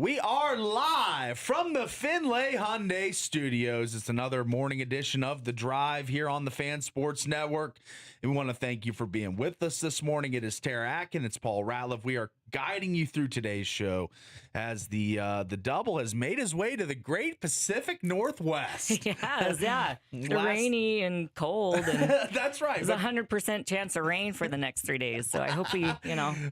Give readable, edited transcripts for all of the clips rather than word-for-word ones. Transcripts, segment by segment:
We are live from the Finlay Hyundai Studios. It's another morning edition of The Drive here on the Fan Sports Network. And we want to thank you for being with us this morning. It is Tara Atkin. It's Paul Ratliff. We are guiding you through today's show as the double has made his way to the great Pacific Northwest. Yes, yeah. Rainy and cold. And that's right. There's a 100% chance of rain for the next 3 days. So I hope he,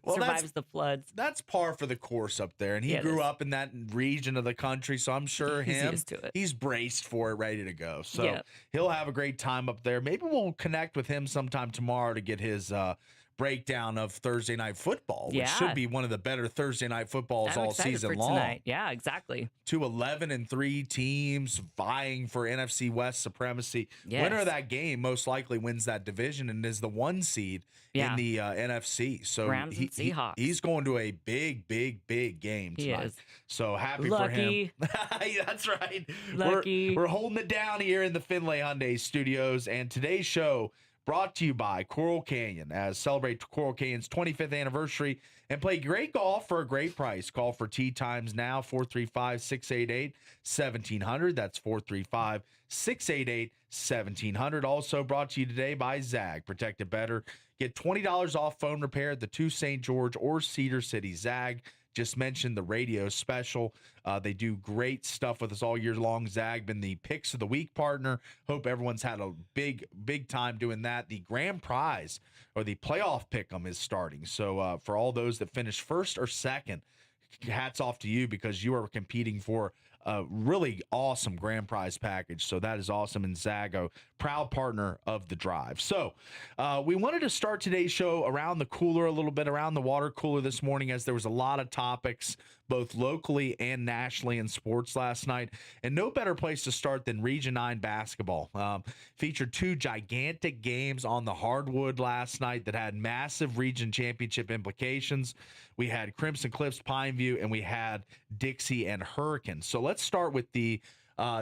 survives the floods. That's par for the course up there. And he grew up in that region of the country, so I'm sure he's braced for it, ready to go. So he'll have a great time up there. Maybe we'll connect with him sometime tomorrow to get his breakdown of Thursday Night Football, which should be one of the better Thursday Night Footballs all season long. Tonight. Yeah, exactly. 2 11-3 teams vying for NFC West supremacy. Yes. Winner of that game most likely wins that division and is the 1 seed in the NFC. So Rams and Seahawks. He's going to a big game tonight. He is. So happy for him. That's right. Lucky. We're holding it down here in the Finlay Hyundai Studios, and today's show brought to you by Coral Canyon, as celebrate Coral Canyon's 25th anniversary and play great golf for a great price. Call for tee times now, 435-688-1700. That's 435-688-1700. Also brought to you today by Zag. Protect it better. Get $20 off phone repair at the 2 St. George or Cedar City. Zag. Just mentioned the radio special. They do great stuff with us all year long. Zag been the Picks of the Week partner. Hope everyone's had a big time doing that. The grand prize or the playoff pick'em is starting. So for all those that finish first or second, hats off to you because you are competing for a really awesome grand prize package. So that is awesome. And Zago, proud partner of The Drive. So we wanted to start today's show around the cooler a little bit, around the water cooler this morning, as there was a lot of topics both locally and nationally in sports last night. And no better place to start than Region 9 basketball. Featured 2 gigantic games on the hardwood last night that had massive region championship implications. We had Crimson Cliffs, Pineview, and we had Dixie and Hurricane. So let's start with the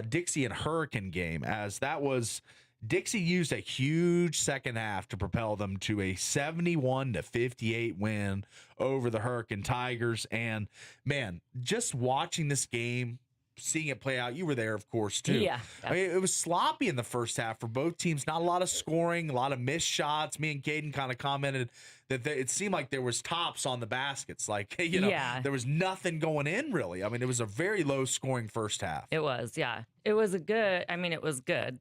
Dixie and Hurricane game, as that was Dixie used a huge second half to propel them to a 71-58 win over the Hurricane Tigers. And man, just watching this game, seeing it play out, you were there, of course, too. Yeah. I mean, it was sloppy in the first half for both teams. Not a lot of scoring, a lot of missed shots. Me and Caden kind of commented that it seemed like there was tops on the baskets. Like, there was nothing going in, really. I mean, it was a very low-scoring first half. It was, yeah. It was good.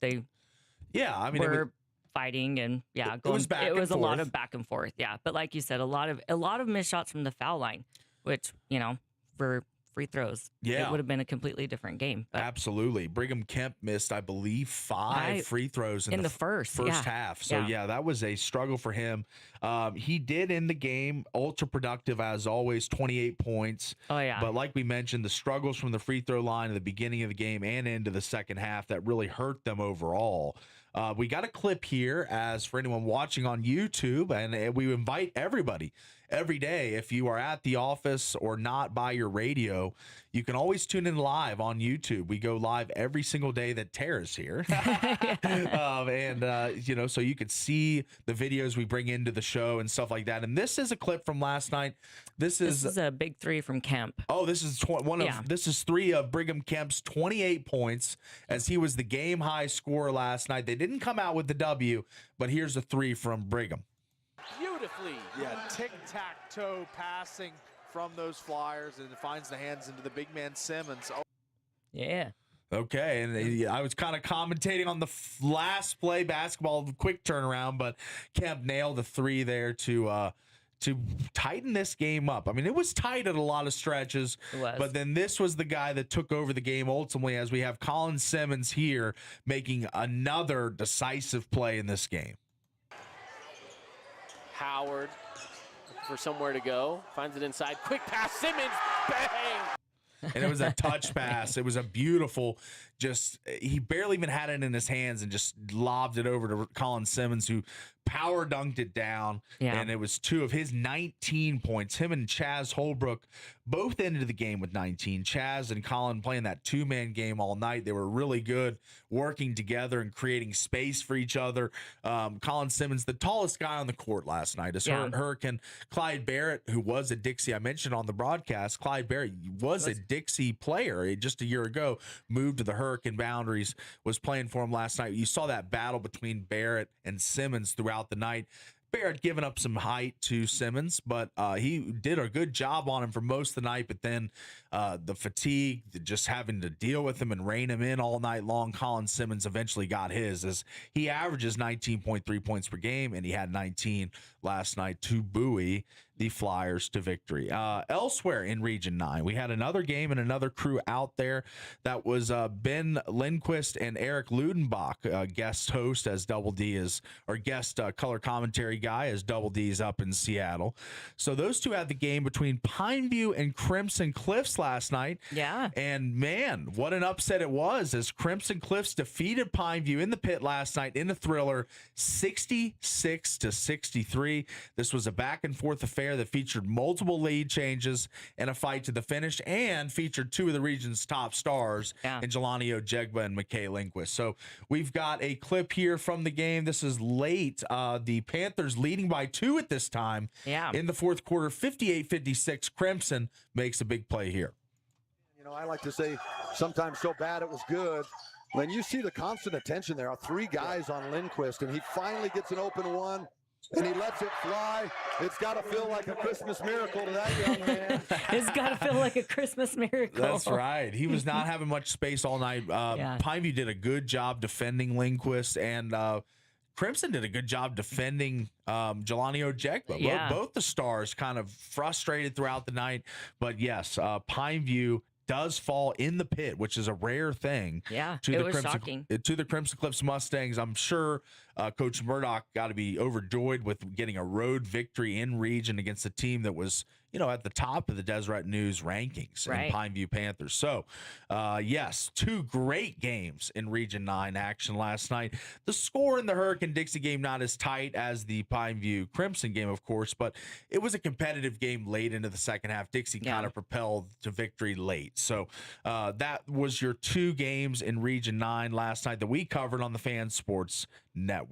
They were fighting and it was back and forth. It was a lot of back and forth, yeah. But like you said, a lot of missed shots from the foul line, which, for free throws, it would have been a completely different game. But absolutely. Brigham Kemp missed, I believe, 5 free throws in the first half. So, that was a struggle for him. He did end the game ultra productive, as always, 28 points. Oh, yeah. But like we mentioned, the struggles from the free throw line at the beginning of the game and into the second half, that really hurt them overall. We got a clip here, as for anyone watching on YouTube, and we invite everybody every day, if you are at the office or not by your radio, you can always tune in live on YouTube. We go live every single day that Tara's here. So you could see the videos we bring into the show and stuff like that. And this is a clip from last night. This is a big 3 from Kemp. Oh, this is this is 3 of Brigham Kemp's 28 points, as he was the game high scorer last night. They didn't come out with the W, but here's a 3 from Brigham. Beautifully, tic-tac-toe passing from those Flyers, and it finds the hands into the big man Simmons. Oh. Yeah. Okay, and I was kind of commentating on the last play, basketball, quick turnaround, but Kemp nailed the 3 there to tighten this game up. I mean, it was tight at a lot of stretches, but then this was the guy that took over the game ultimately, as we have Colin Simmons here making another decisive play in this game. Howard for somewhere to go, finds it inside, quick pass, Simmons, bang! And it was a touch pass. It was a beautiful, he barely even had it in his hands and just lobbed it over to Colin Simmons, who power dunked it down, and it was 2 of his 19 points. Him and Chaz Holbrook both ended the game with 19. Chaz and Colin playing that 2-man game all night. They were really good working together and creating space for each other. Colin Simmons, the tallest guy on the court last night, is Hurricane. Clyde Barrett, who was a Dixie, I mentioned on the broadcast, Clyde Barrett was a Dixie player just a year ago, moved to the Hurricane boundaries, was playing for him last night. You saw that battle between Barrett and Simmons throughout the night. Barrett giving up some height to Simmons, but he did a good job on him for most of the night. But then the fatigue, just having to deal with him and rein him in all night long, Colin Simmons eventually got his, as he averages 19.3 points per game, and he had 19 last night to buoy the Flyers to victory. Elsewhere in Region 9, we had another game and another crew out there. That was Ben Lindquist and Eric Ludenbach, guest host as Double D is, or guest color commentary guy as Double D is up in Seattle. So those two had the game between Pineview and Crimson Cliffs last night. Yeah. And man, what an upset it was, as Crimson Cliffs defeated Pineview in the pit last night in a thriller, 66-63. This was a back and forth affair that featured multiple lead changes and a fight to the finish, and featured 2 of the region's top stars in Jelani Ojegba and McKay Lindquist. So we've got a clip here from the game. This is late. The Panthers leading by 2 at this time in the fourth quarter, 58-56. Crimson makes a big play here. You know, I like to say sometimes so bad it was good. When you see the constant attention, there are 3 guys on Lindquist, and he finally gets an open one, and he lets it fly. It's got to feel like a Christmas miracle to that young man. It's got to feel like a Christmas miracle. That's right. He was not having much space all night. Pineview did a good job defending Lindquist, and Crimson did a good job defending Jelani Ojegba. Both the stars kind of frustrated throughout the night. But yes, Pineview does fall in the pit, which is a rare thing. Yeah, to it the was Crimson, shocking. to the Crimson Cliffs Mustangs. I'm sure Coach Murdoch got to be overjoyed with getting a road victory in region against a team that was, at the top of the Deseret News rankings, in Pineview Panthers. So, yes, 2 great games in Region 9 action last night. The score in the Hurricane-Dixie game not as tight as the Pineview Crimson game, of course, but it was a competitive game late into the second half. Dixie kind of propelled to victory late. So, that was your 2 games in Region 9 last night that we covered on the Fan Sports Network.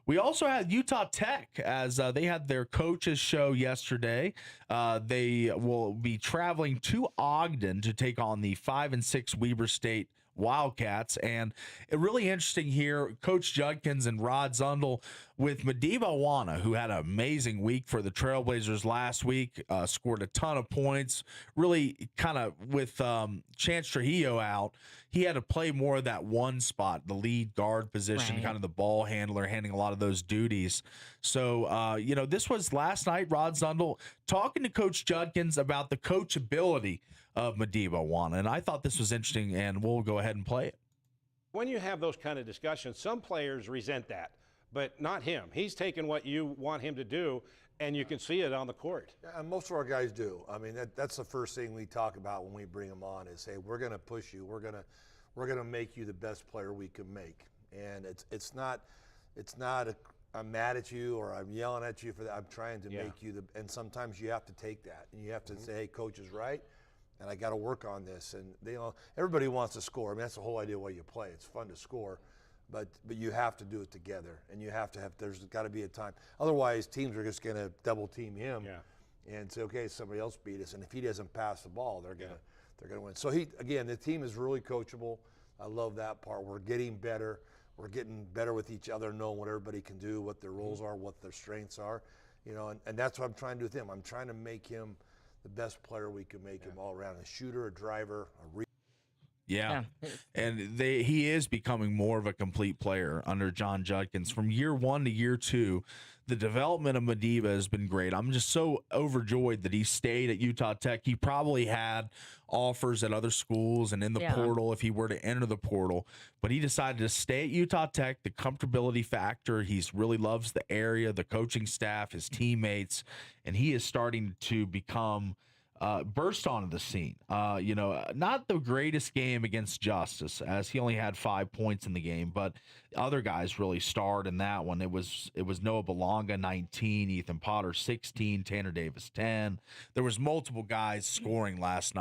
We also had Utah Tech, as they had their coaches show yesterday. They will be traveling to Ogden to take on the 5-6 Weber State Wildcats. And it really interesting here, Coach Judkins and Rod Zundel with Madiba Wana, who had an amazing week for the Trailblazers last week, scored a ton of points, really kind of with Chance Trujillo out. He had to play more of that one spot, the lead guard position, kind of the ball handler, handling a lot of those duties. So, this was last night, Rod Zundel talking to Coach Judkins about the coachability of Madiba Wana. And I thought this was interesting, and we'll go ahead and play it. When you have those kind of discussions, some players resent that, but not him. He's taking what you want him to do, and you can see it on the court. Yeah, and most of our guys do. I mean, that's the first thing we talk about when we bring them on is, hey, we're going to push you. We're going to make you the best player we can make. And it's not I'm mad at you or I'm yelling at you for that. I'm trying to make you and sometimes you have to take that and you have to say, hey, coach is right, and I got to work on this. And everybody wants to score. I mean, that's the whole idea why you play. It's fun to score. But you have to do it together, and you have to there's got to be a time. Otherwise, teams are just going to double team him and say, okay, somebody else beat us. And if he doesn't pass the ball, they're going to win. So the team is really coachable. I love that part. We're getting better. We're getting better with each other, knowing what everybody can do, what their roles are, what their strengths are, and that's what I'm trying to do with him. I'm trying to make him the best player we can make him all around, a shooter, a driver, Yeah. And he is becoming more of a complete player under John Judkins. From year 1 to year 2, the development of Madiba has been great. I'm just so overjoyed that he stayed at Utah Tech. He probably had offers at other schools and in the portal if he were to enter the portal, but he decided to stay at Utah Tech. The comfortability factor, he really loves the area, the coaching staff, his teammates, and he is starting to become burst onto the scene. Not the greatest game against Justice, as he only had 5 points in the game, but other guys really starred in that one. It was Noah Belonga, 19, Ethan Potter, 16, Tanner Davis, 10. There was multiple guys scoring last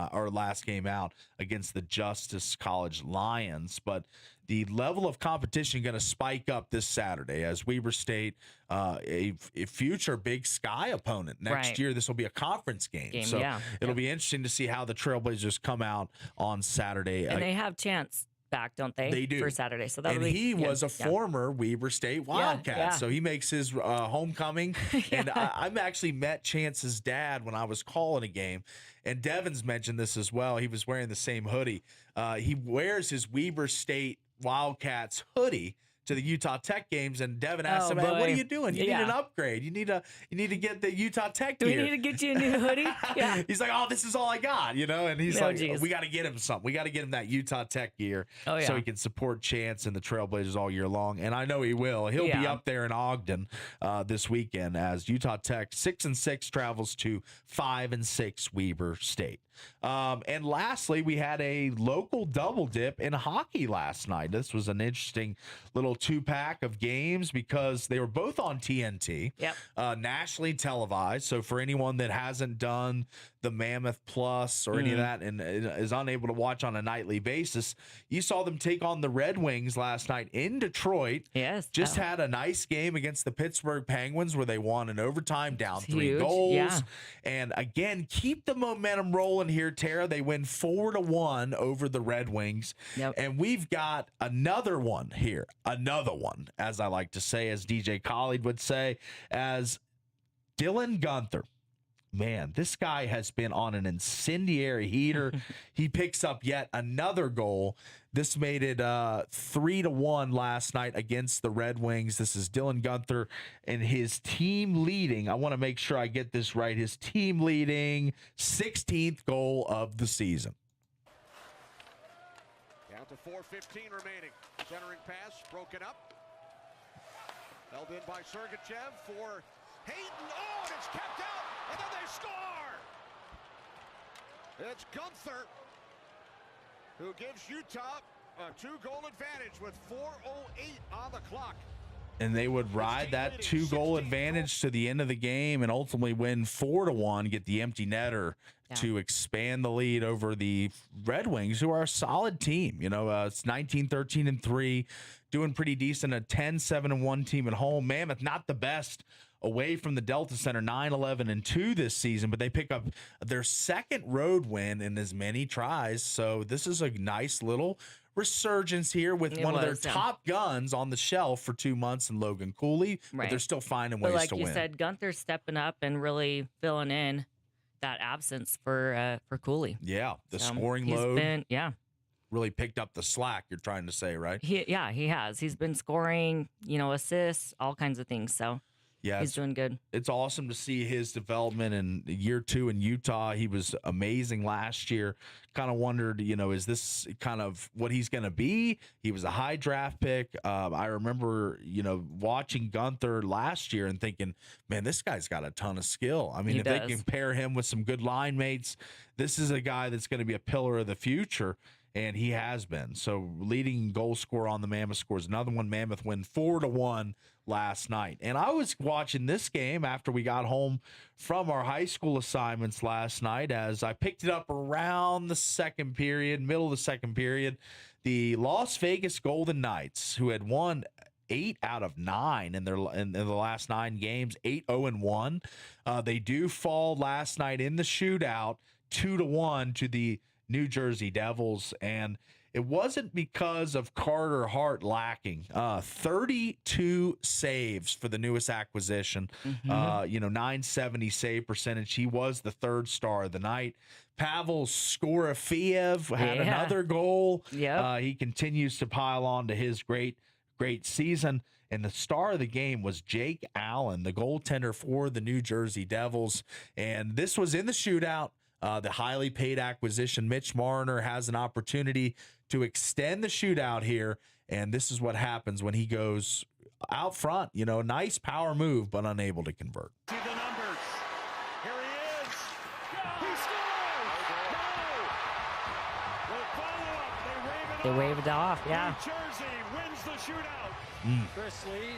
game out against the Justice College Lions, but the level of competition going to spike up this Saturday as Weber State, a future Big Sky opponent next year. This will be a conference game, so it'll be interesting to see how the Trailblazers come out on Saturday. And they have Chance back, don't they? They do for Saturday. So he was a former Weber State Wildcat, so he makes his homecoming. And I've actually met Chance's dad when I was calling a game, and Devin's mentioned this as well. He was wearing the same hoodie. He wears his Weber State Wildcats hoodie to the Utah Tech games, and Devin asked him, "What are you doing? You need an upgrade. You need to get the Utah Tech gear. Do we need to get you a new hoodie?" Yeah. He's like, "Oh, this is all I got," and he's we got to get him something. We got to get him that Utah Tech gear so he can support Chance and the Trailblazers all year long. And I know he will. He'll be up there in Ogden this weekend as Utah Tech 6-6 travels to 5-6 Weber State. And lastly, we had a local double dip in hockey last night. This was an interesting little 2-pack of games because they were both on TNT, nationally televised. So for anyone that hasn't done the Mammoth Plus or any of that and is unable to watch on a nightly basis, you saw them take on the Red Wings last night in Detroit. Yes. Just had a nice game against the Pittsburgh Penguins where they won in overtime down 3 goals. Yeah. And again, keep the momentum rolling here, Tara. They win 4-1 over the Red Wings. Yep. And we've got another one here. Another one, as I like to say, as DJ Khalid would say, as Dylan Gunther. Man, this guy has been on an incendiary heater. He picks up yet another goal. This made it 3-1 last night against the Red Wings. This is Dylan Gunther and his team leading. I want to make sure I get this right. His team leading 16th goal of the season. Down to 4:15 remaining. Centering pass broken up. Held in by Sergachev for Hayden. Oh, and it's kept out. And then they score! It's Gunther who gives Utah a 2-goal advantage with 4:08 on the clock. And they would ride that 2-goal advantage to the end of the game and ultimately win 4-1, get the empty netter to expand the lead over the Red Wings, who are a solid team. It's 19-13-3, doing pretty decent, a 10-7-1 team at home. Mammoth, not the best away from the Delta Center, 9-11-2 this season, but they pick up their second road win in as many tries. So this is a nice little resurgence here with one of their top guns on the shelf for 2 months in Logan Cooley, but they're still finding ways to win. Like you said, Gunther's stepping up and really filling in that absence for Cooley. Yeah, the scoring load. Been, really picked up the slack, you're trying to say, right? He has. He's been scoring, assists, all kinds of things. So yeah, he's doing good. It's awesome to see his development in year 2 in Utah. He was amazing last year. Kind of wondered, is this kind of what he's going to be? He was a high draft pick. I remember, watching Gunther last year and thinking, man, this guy's got a ton of skill. I mean, if they can pair him with some good line mates, this is a guy that's going to be a pillar of the future. And he has been. So leading goal scorer on the Mammoth scores another one. Mammoth win 4-1 last night. And I was watching this game after we got home from our high school assignments last night as I picked it up around the second period, middle of the second period. The Las Vegas Golden Knights, who had won 8 out of 9 in the last 9 games, 8-0-1. They do fall last night in the shootout 2-1 to the New Jersey Devils, and it wasn't because of Carter Hart lacking. 32 saves for the newest acquisition. 970 save percentage. He was the 3rd star of the night. Pavel Skorofiev had another goal. He continues to pile on to his great season. And the star of the game was Jake Allen, the goaltender for the New Jersey Devils. And this was in the shootout. The highly paid acquisition, Mitch Marner, has an opportunity to extend the shootout here, and this is what happens when he goes out front. Nice power move, but unable to convert. See the numbers. Here he is. He scores! They waved it off, yeah. New Jersey wins the shootout. Chris Lee.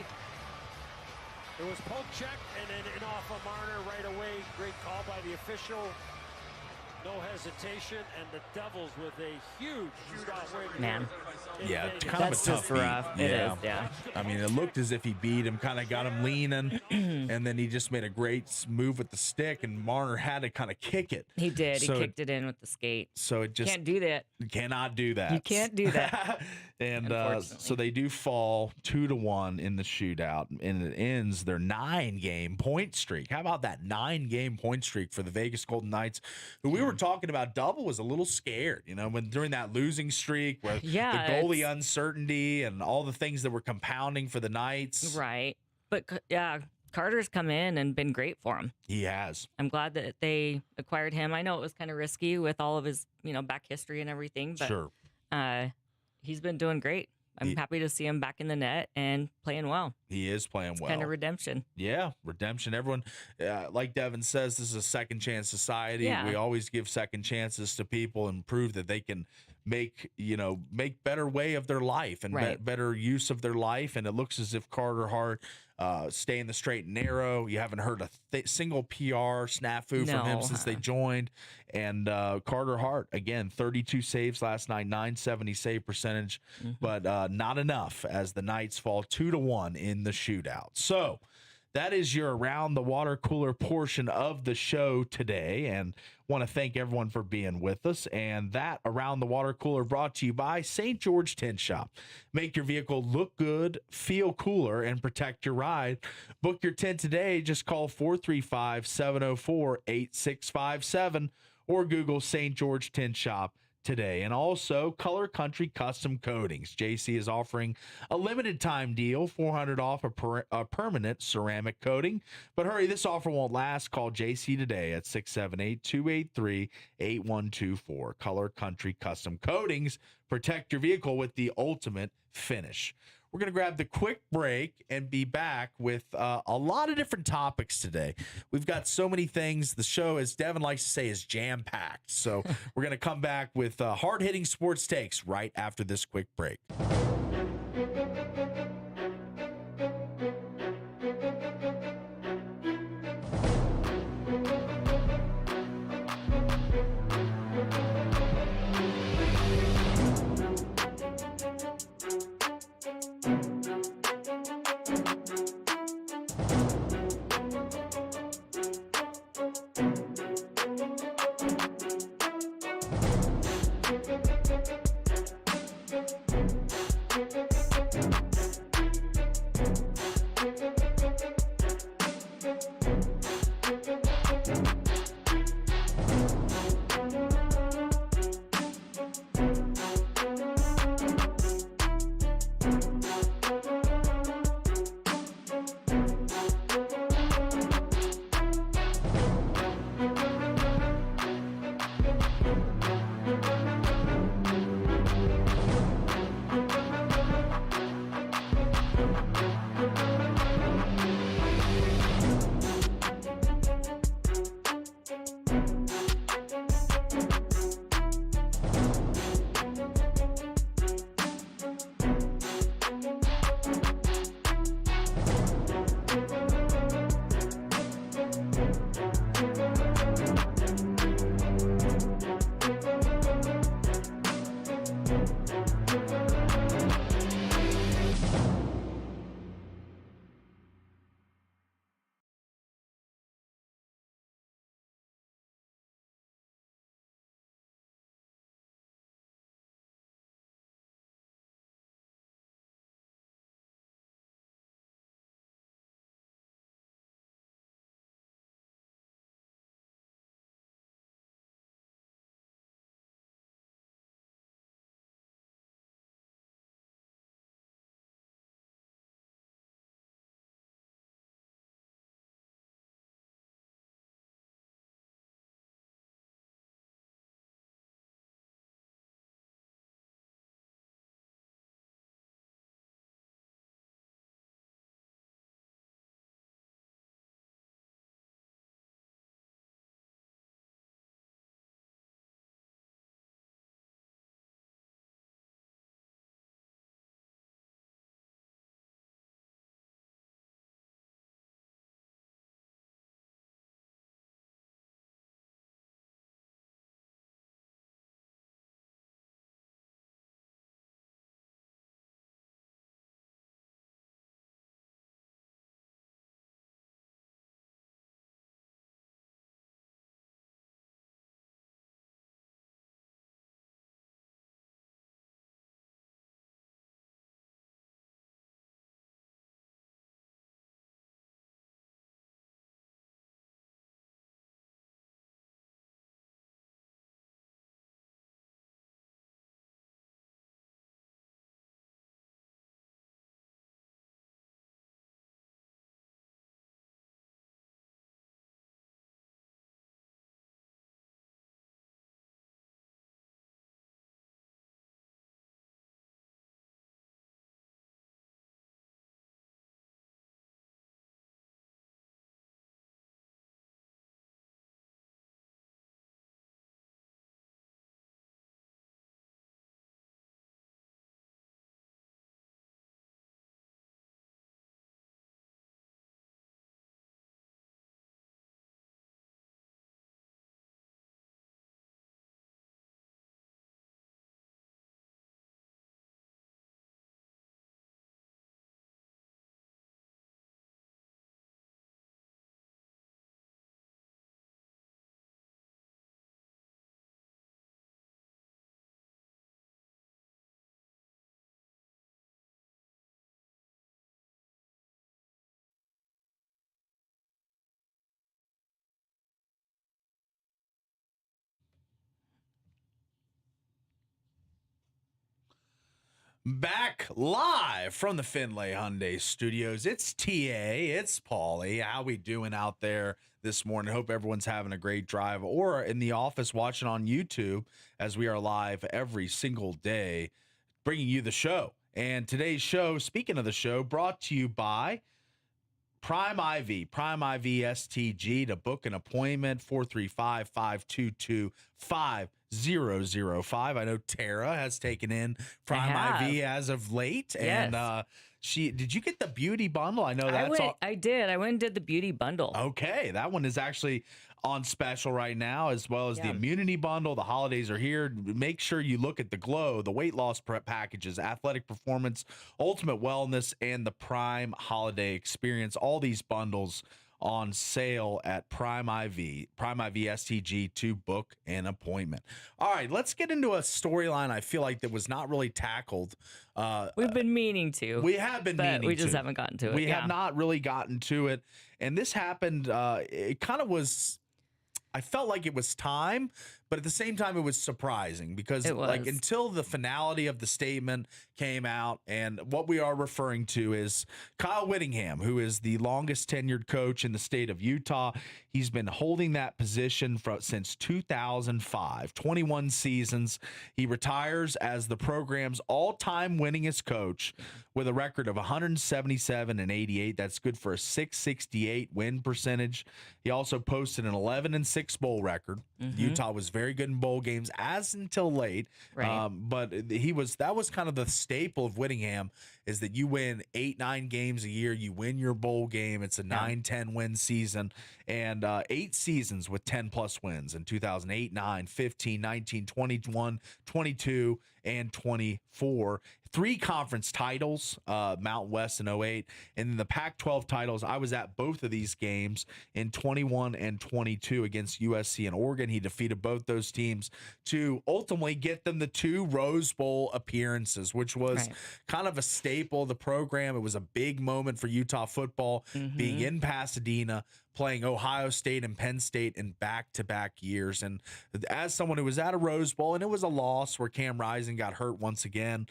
It was poke check and then in off of Marner right away. Great call by the official. No hesitation, and the Devils with a huge shootout win. Man. Yeah, kind That's of a tough just rough. beat. It Yeah. is, yeah. I mean, it looked as if he beat him, kind of got him leaning, and then he just made a great move with the stick, and Marner had to kind of kick it. He did. So He kicked it in with the skate. So it just Can't do that. cannot do that. You can't do that. And Unfortunately. so they do fall 2-1 in the shootout, and it ends their 9-game point streak. How about that 9-game point streak for the Vegas Golden Knights, who we were talking about? Double was a little scared, when during that losing streak with the goalie uncertainty and all the things that were compounding for the Knights. Right. But yeah, Carter's come in and been great for him. He has. I'm glad that they acquired him. I know it was kind of risky with all of his, back history and everything, but Sure. He's been doing great. I'm happy to see him back in the net and playing well. He is playing well. Kind of redemption. Yeah, redemption. Everyone, like Devin says, this is a second chance society. Yeah. We always give second chances to people and prove that they can make better way of their life and Right. better use of their life. And it looks as if Carter Hart staying the straight and narrow. You haven't heard a single PR snafu from him since they joined. And Carter Hart, again, 32 saves last night, 970 save percentage, but not enough as the Knights fall 2-1 in the shootout. So that is your Around the Water Cooler portion of the show today, and want to thank everyone for being with us. And that Around the Water Cooler brought to you by St. George Tint Shop. Make your vehicle look good, feel cooler, and protect your ride. Book your tint today. Just call 435-704-8657 or Google St. George Tint Shop today. And also Color Country Custom Coatings. JC is offering a limited time deal, $400 off a permanent ceramic coating. But hurry, this offer won't last. Call JC today at 678-283-8124. Color Country Custom Coatings. Protect your vehicle with the ultimate finish. We're going to grab the quick break and be back with a lot of different topics today. We've got so many things. The show, as Devin likes to say, is jam-packed. So we're going to come back with hard-hitting sports takes right after this quick break. Back live from the Findlay Hyundai Studios. It's TA, it's Paulie. How we doing out there this morning? Hope everyone's having a great drive or in the office watching on YouTube, as we are live every single day bringing you the show. And today's show, speaking of the show, brought to you by Prime IV STG. To book an appointment, 435-522-5005. I know Tara has taken in Prime IV as of late. Yes. And did you get the beauty bundle? I know that's I did. I went and did the beauty bundle. Okay, that one is actually on special right now, as well as the immunity bundle. The holidays are here. Make sure you look at the glow, the weight loss prep packages, athletic performance, ultimate wellness, and the Prime holiday experience. All these bundles on sale at Prime IV STG to book an appointment. All right, let's get into a storyline I feel like that was not really tackled. We've been meaning to. We have been meaning to. We just haven't gotten to it. We have not really gotten to it. And this happened, it kind of was, I felt like it was time, but at the same time, it was surprising because like until the finality of the statement came out, and what we are referring to is Kyle Whittingham, who is the longest tenured coach in the state of Utah. He's been holding that position since 2005, 21 seasons. He retires as the program's all-time winningest coach with a record of 177-88. That's good for a 668 win percentage. He also posted an 11-6 bowl record. Utah was very good in bowl games as until late. Right. But that was kind of the staple of Whittingham, is that you win 8-9 games a year. You win your bowl game. It's a 9-10 win season, and 8 seasons with 10+ wins in 2008, 9, 15, 19, 21, 22, and 24. 3 conference titles, Mountain West in 08, and then the Pac-12 titles. I was at both of these games in 21 and 22 against USC and Oregon. He defeated both those teams to ultimately get them the 2 Rose Bowl appearances, which was kind of a staple of the program. It was a big moment for Utah football, being in Pasadena, playing Ohio State and Penn State in back-to-back years. And as someone who was at a Rose Bowl, and it was a loss where Cam Rising got hurt once again,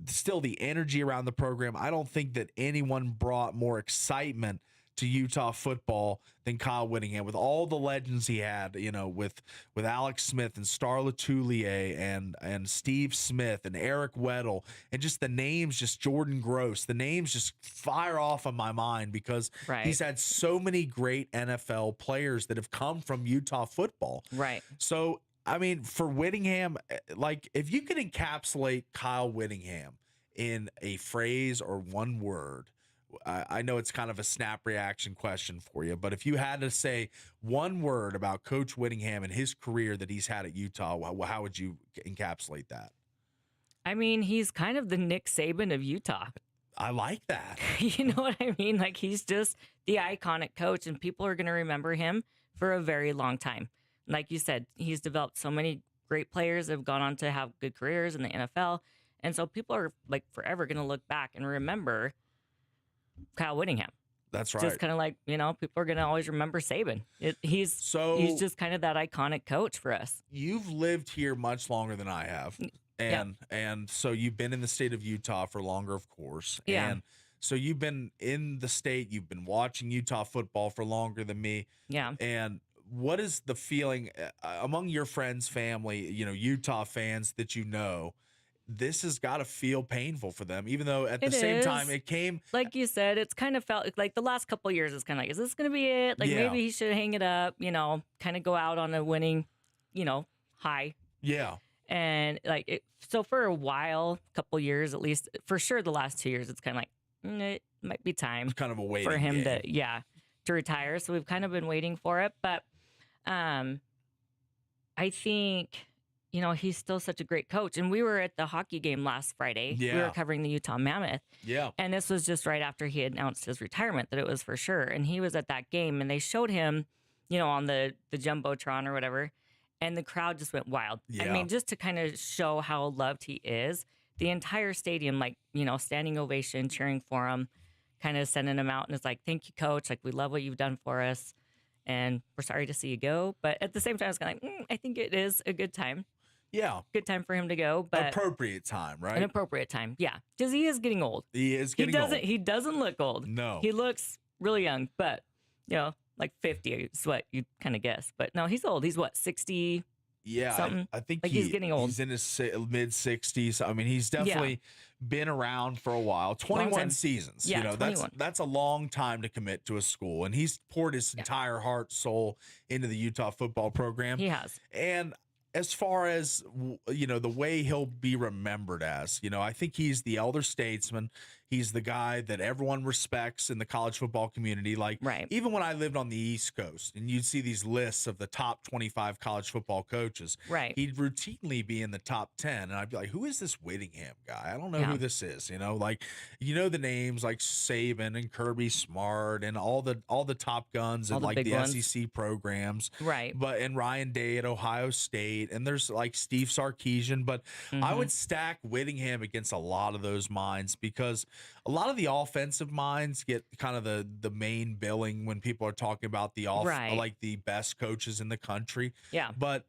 still the energy around the program, I don't think that anyone brought more excitement to Utah football than Kyle Whittingham, with all the legends he had, with Alex Smith and Star Latulier and Steve Smith and Eric Weddle, and just the names, just Jordan Gross, the names just fire off on my mind because he's had so many great NFL players that have come from Utah football. Right. So, I mean, for Whittingham, like, if you could encapsulate Kyle Whittingham in a phrase or one word, I know it's kind of a snap reaction question for you, but if you had to say one word about Coach Whittingham and his career that he's had at Utah, how would you encapsulate that? I mean, he's kind of the Nick Saban of Utah. I like that. You know what I mean? Like, he's just the iconic coach, and people are going to remember him for a very long time. Like you said, he's developed so many great players that have gone on to have good careers in the NFL. And so people are like forever going to look back and remember Kyle Whittingham. That's right. Just kind of like, people are going to always remember Saban. He's just kind of that iconic coach for us. You've lived here much longer than I have. And so you've been in the state of Utah for longer, of course. Yeah. And so you've been in the state, you've been watching Utah football for longer than me. Yeah. And what is the feeling among your friends, family, Utah fans that this has got to feel painful for them, even though at the same time it came. Like you said, it's kind of felt like the last couple of years, it's kind of like, is this going to be it? Like maybe he should hang it up, kind of go out on a winning, high. Yeah. And so for a while, couple years, at least for sure, the last 2 years, it's kind of like, it might be time. It's kind of a waiting for him game. to retire. So we've kind of been waiting for it. But I think, he's still such a great coach. And we were at the hockey game last Friday. Yeah. We were covering the Utah Mammoth. Yeah. And this was just right after he announced his retirement, that it was for sure. And he was at that game, and they showed him, on the Jumbotron or whatever. And the crowd just went wild. Yeah. I mean, just to kind of show how loved he is, the entire stadium, standing ovation, cheering for him, kind of sending him out. And it's like, thank you, coach. Like, we love what you've done for us. And we're sorry to see you go. But at the same time, it's kind of like, I think it is a good time. Yeah. good time for him to go, but Appropriate time, right? an appropriate time. Yeah, because he is getting old. He is getting old. He doesn't look old. No. He looks really young, but like 50 is what you kind of guess. But no, he's old. He's what, 60? Yeah, something? I think Like he's getting old. He's in his mid 60s. I mean, he's definitely been around for a while. 21 seasons. Yeah, you know, 21. that's a long time to commit to a school, and he's poured his entire heart, soul into the Utah football program. He has. And as far as the way he'll be remembered as, I think he's the elder statesman. He's the guy that everyone respects in the college football community. Like, even when I lived on the East Coast and you'd see these lists of the top 25 college football coaches, he'd routinely be in the top 10. And I'd be like, who is this Whittingham guy? I don't know who this is. The names like Saban and Kirby Smart and all the top guns and like the SEC programs. And Ryan Day at Ohio State. And there's like Steve Sarkisian. But I would stack Whittingham against a lot of those minds, because a lot of the offensive minds get kind of the main billing when people are talking about like the best coaches in the country. Yeah. But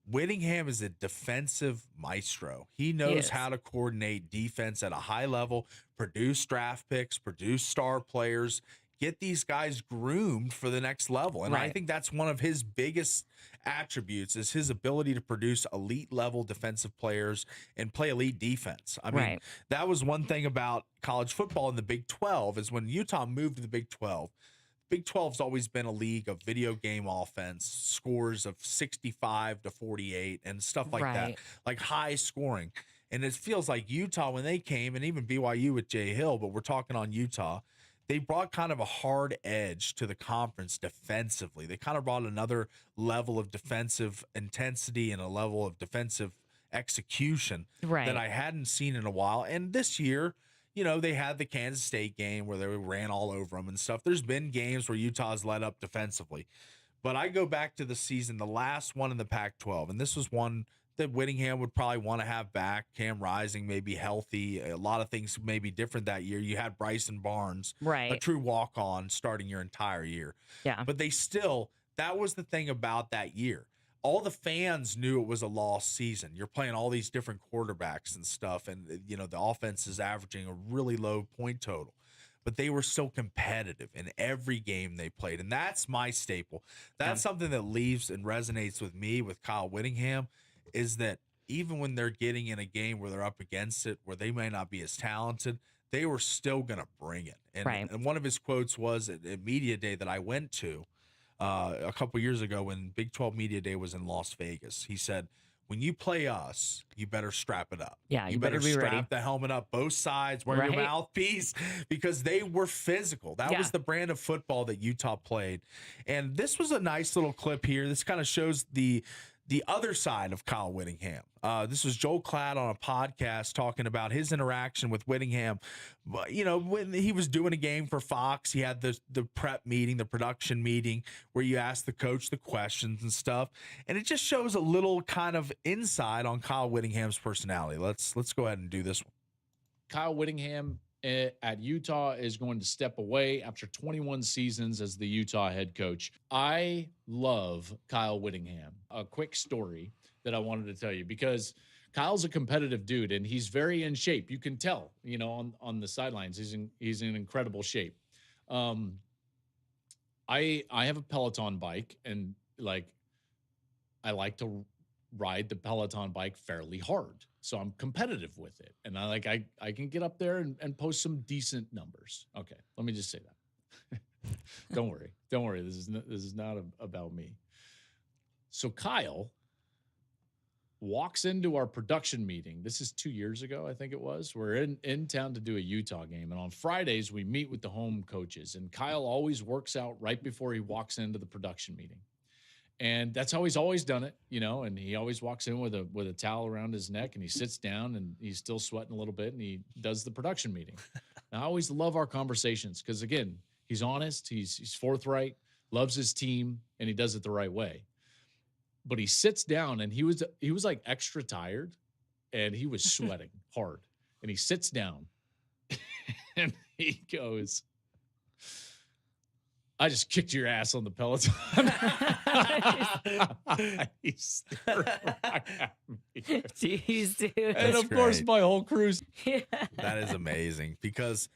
Whittingham is a defensive maestro. He knows how to coordinate defense at a high level, produce draft picks, produce star players, get these guys groomed for the next level. And I think that's one of his biggest attributes, is his ability to produce elite level defensive players and play elite defense. I mean, that was one thing about college football in the Big 12, is when Utah moved to the Big 12. Big 12's always been a league of video game offense, scores of 65 to 48 and stuff like that, like high scoring. And it feels like Utah, when they came, and even BYU with Jay Hill, but we're talking on Utah, they brought kind of a hard edge to the conference defensively. They kind of brought another level of defensive intensity and a level of defensive execution that I hadn't seen in a while. And this year, they had the Kansas State game where they ran all over them and stuff. There's been games where Utah's let up defensively. But I go back to the season, the last one in the Pac-12, and this was one that Whittingham would probably want to have back. Cam Rising may be healthy. A lot of things may be different that year. You had Bryson Barnes, a true walk-on, starting your entire year. Yeah. But that was the thing about that year. All the fans knew it was a lost season. You're playing all these different quarterbacks and stuff, and the offense is averaging a really low point total. But they were still competitive in every game they played. And that's my staple. That's something that leaves and resonates with me with Kyle Whittingham, is that even when they're getting in a game where they're up against it, where they may not be as talented, they were still going to bring it. And one of his quotes was at Media Day that I went to a couple years ago when Big 12 Media Day was in Las Vegas. He said, when you play us, you better strap it up. Yeah, you better be strap ready. The helmet up, both sides, wear your mouthpiece, because they were physical. That was the brand of football that Utah played. And this was a nice little clip here. This kind of shows the other side of Kyle Whittingham. This was Joel Klatt on a podcast talking about his interaction with Whittingham. When he was doing a game for Fox, he had the prep meeting, the production meeting, where you ask the coach the questions and stuff. And it just shows a little kind of insight on Kyle Whittingham's personality. Let's go ahead and do this one. Kyle Whittingham at Utah is going to step away after 21 seasons as the Utah head coach. I love Kyle Whittingham. A quick story that I wanted to tell you, because Kyle's a competitive dude and he's very in shape. You can tell, on the sidelines, he's in incredible shape. I have a Peloton bike, and I like to ride the Peloton bike fairly hard. So I'm competitive with it. And I can get up there and post some decent numbers. Okay, let me just say that. Don't worry. This is not about me. So Kyle walks into our production meeting. This is 2 years ago, I think it was. We're in town to do a Utah game. And on Fridays, we meet with the home coaches. And Kyle always works out right before he walks into the production meeting. And that's how he's always done it, and he always walks in with a towel around his neck, and he sits down and he's still sweating a little bit, and he does the production meeting. And I always love our conversations because, again, he's honest, he's forthright, loves his team, and he does it the right way. But he sits down, and he was like extra tired, and he was sweating hard. And he sits down and he goes, I just kicked your ass on the Peloton. He stared right at me. Jeez, dude. And of course, great. my whole crew's That is amazing because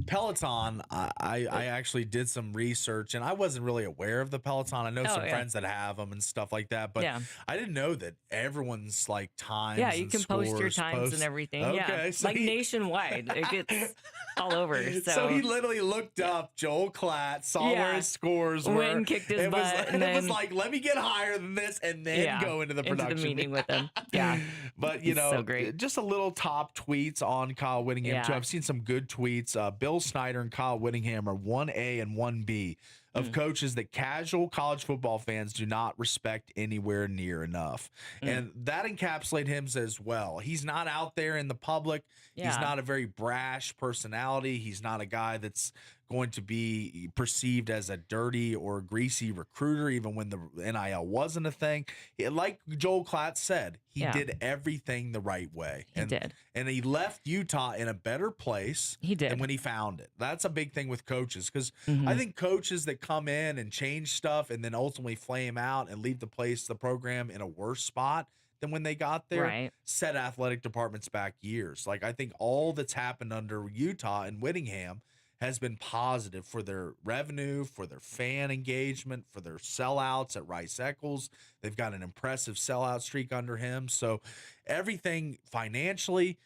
Peloton, I actually did some research and I wasn't really aware of the Peloton. I know some friends that have them and stuff like that, but I didn't know that everyone's like times. Yeah, you and can post your scores times and everything. Okay, Yeah, so like nationwide, it gets all over. So he literally looked up Joel Klatt, saw where his scores were, Win kicked his butt, and it was like, let me get higher than this, and then go into the production into the meeting with him. Yeah, but you know, so great. Just a little top tweets on Kyle Whittingham too. I've seen some good tweets. Bill Snyder and Kyle Whittingham are 1A and 1B of coaches that casual college football fans do not respect anywhere near enough. And that encapsulates him as well. He's not out there in the public. He's not a very brash personality. He's not a guy that's going to be perceived as a dirty or greasy recruiter, even when the NIL wasn't a thing. Like Joel Klatt said, he did everything the right way. He did. And he left Utah in a better place than when he found it. That's a big thing with coaches because I think coaches that come in and change stuff and then ultimately flame out and leave the program in a worse spot than when they got there, set athletic departments back years. Like I think all that's happened under Utah and Whittingham has been positive for their revenue, for their fan engagement, for their sellouts at Rice Eccles. They've got an impressive sellout streak under him. So everything financially,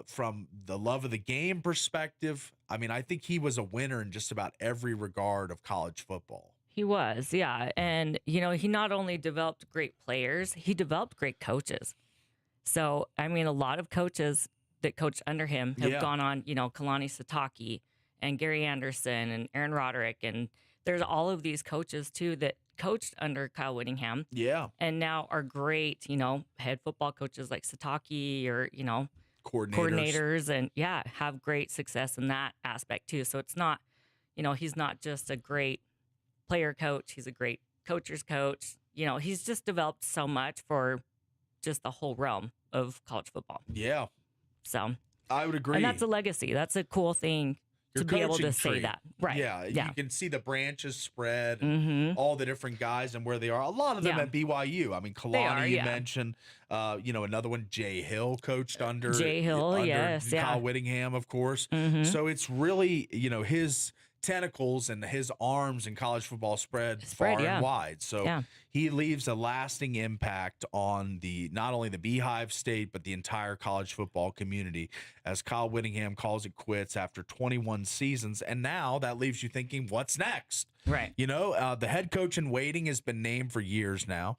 from the love of the game perspective, I mean, I think he was a winner in just about every regard of college football. He was, yeah. And, you know, he not only developed great players, he developed great coaches. So, I mean, a lot of coaches that coached under him have gone on, you know, Kalani Sitake and Gary Anderson and Aaron Roderick. And there's all of these coaches, too, that coached under Kyle Whittingham. Yeah. And now are great, you know, head football coaches like Sitake or, you know, coordinators and, have great success in that aspect, too. So it's not, you know, he's not just a great player coach. He's a great coacher's coach. You know, he's just developed so much for just the whole realm of college football. Yeah. So I would agree. And that's a legacy. That's a cool thing to be able to say that. Right. Yeah. You can see the branches spread and all the different guys and where they are. A lot of them at BYU. I mean, Kalani, you mentioned, you know, another one, Jay Hill coached under. Jay Hill, Kyle Whittingham, of course. So it's really, you know, his tentacles and his arms in college football spread far and wide. So he leaves a lasting impact on not only the Beehive State, but the entire college football community as Kyle Whittingham calls it quits after 21 seasons. And now that leaves you thinking, what's next? Right. You know, the head coach in waiting has been named for years now.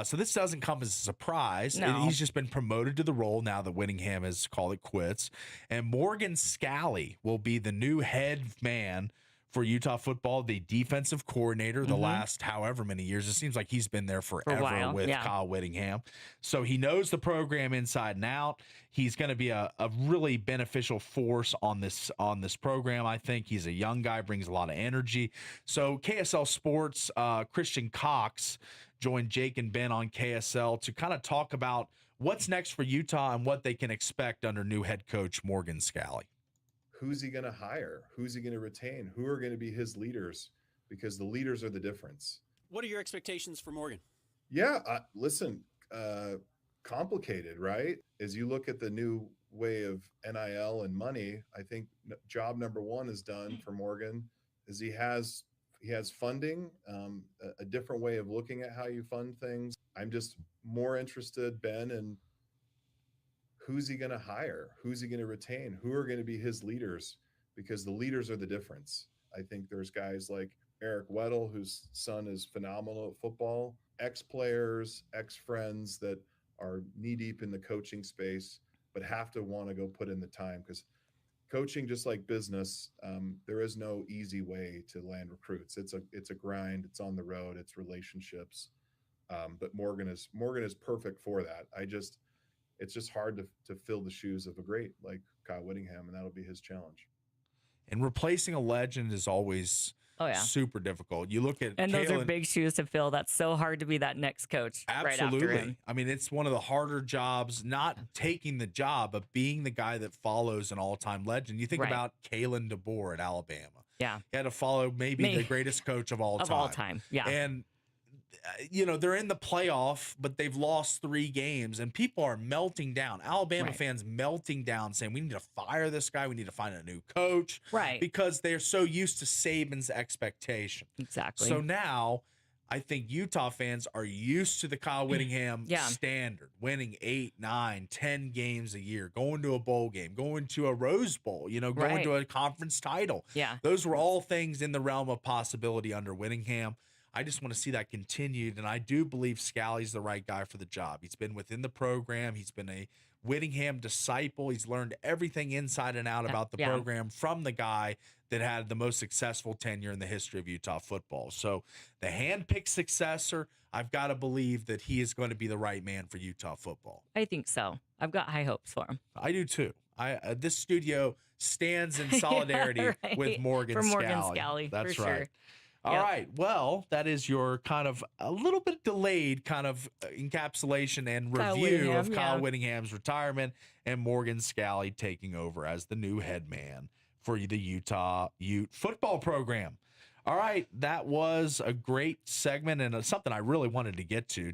So this doesn't come as a surprise. No. He's just been promoted to the role now that Whittingham has called it quits. And Morgan Scalley will be the new head man for Utah football, the defensive coordinator, the last however many years. It seems like he's been there forever with Kyle Whittingham. So he knows the program inside and out. He's going to be a really beneficial force on this program. I think he's a young guy, brings a lot of energy. So KSL Sports, Christian Cox joined Jake and Ben on KSL to kind of talk about what's next for Utah and what they can expect under new head coach Morgan Scalley. Who's he going to hire? Who's he going to retain? Who are going to be his leaders? Because the leaders are the difference. What are your expectations for Morgan? Yeah, listen, complicated, right? As you look at the new way of NIL and money, I think job number one is done for Morgan is he has funding, a different way of looking at how you fund things. I'm just more interested, Ben, in who's he going to hire? Who's he going to retain? Who are going to be his leaders? Because the leaders are the difference. I think there's guys like Eric Weddle, whose son is phenomenal at football, ex-players, ex-friends that are knee-deep in the coaching space, but have to want to go put in the time because coaching, just like business, there is no easy way to land recruits. It's a grind. It's on the road. It's relationships. But Morgan is perfect for that. It's just hard to fill the shoes of a great like Kyle Whittingham, and that'll be his challenge. And replacing a legend is always super difficult. You look at those are big shoes to fill. That's so hard to be that next coach right after him. I mean, it's one of the harder jobs, not taking the job, but being the guy that follows an all-time legend. You think about Kalen DeBoer at Alabama. Yeah. He had to follow maybe the greatest coach of all time. Yeah. And they're in the playoff, but they've lost 3 games, and people are melting down. Alabama fans melting down, saying we need to fire this guy. We need to find a new coach, Right? Because they're so used to Saban's expectation. Exactly. So now, I think Utah fans are used to the Kyle Whittingham standard, winning 8, 9, 10 games a year, going to a bowl game, going to a Rose Bowl, going to a conference title. Yeah. Those were all things in the realm of possibility under Whittingham. I just want to see that continued, and I do believe Scalley's the right guy for the job. He's been within the program. He's been a Whittingham disciple. He's learned everything inside and out about the program from the guy that had the most successful tenure in the history of Utah football. So the hand-picked successor, I've got to believe that he is going to be the right man for Utah football. I think so. I've got high hopes for him. I do too. This studio stands in solidarity with Morgan Scalley. That's right. Sure. All right. Well, that is your kind of a little bit delayed kind of encapsulation and review of Kyle Whittingham's retirement and Morgan Scalley taking over as the new head man for the Utah Ute football program. All right, that was a great segment and something I really wanted to get to.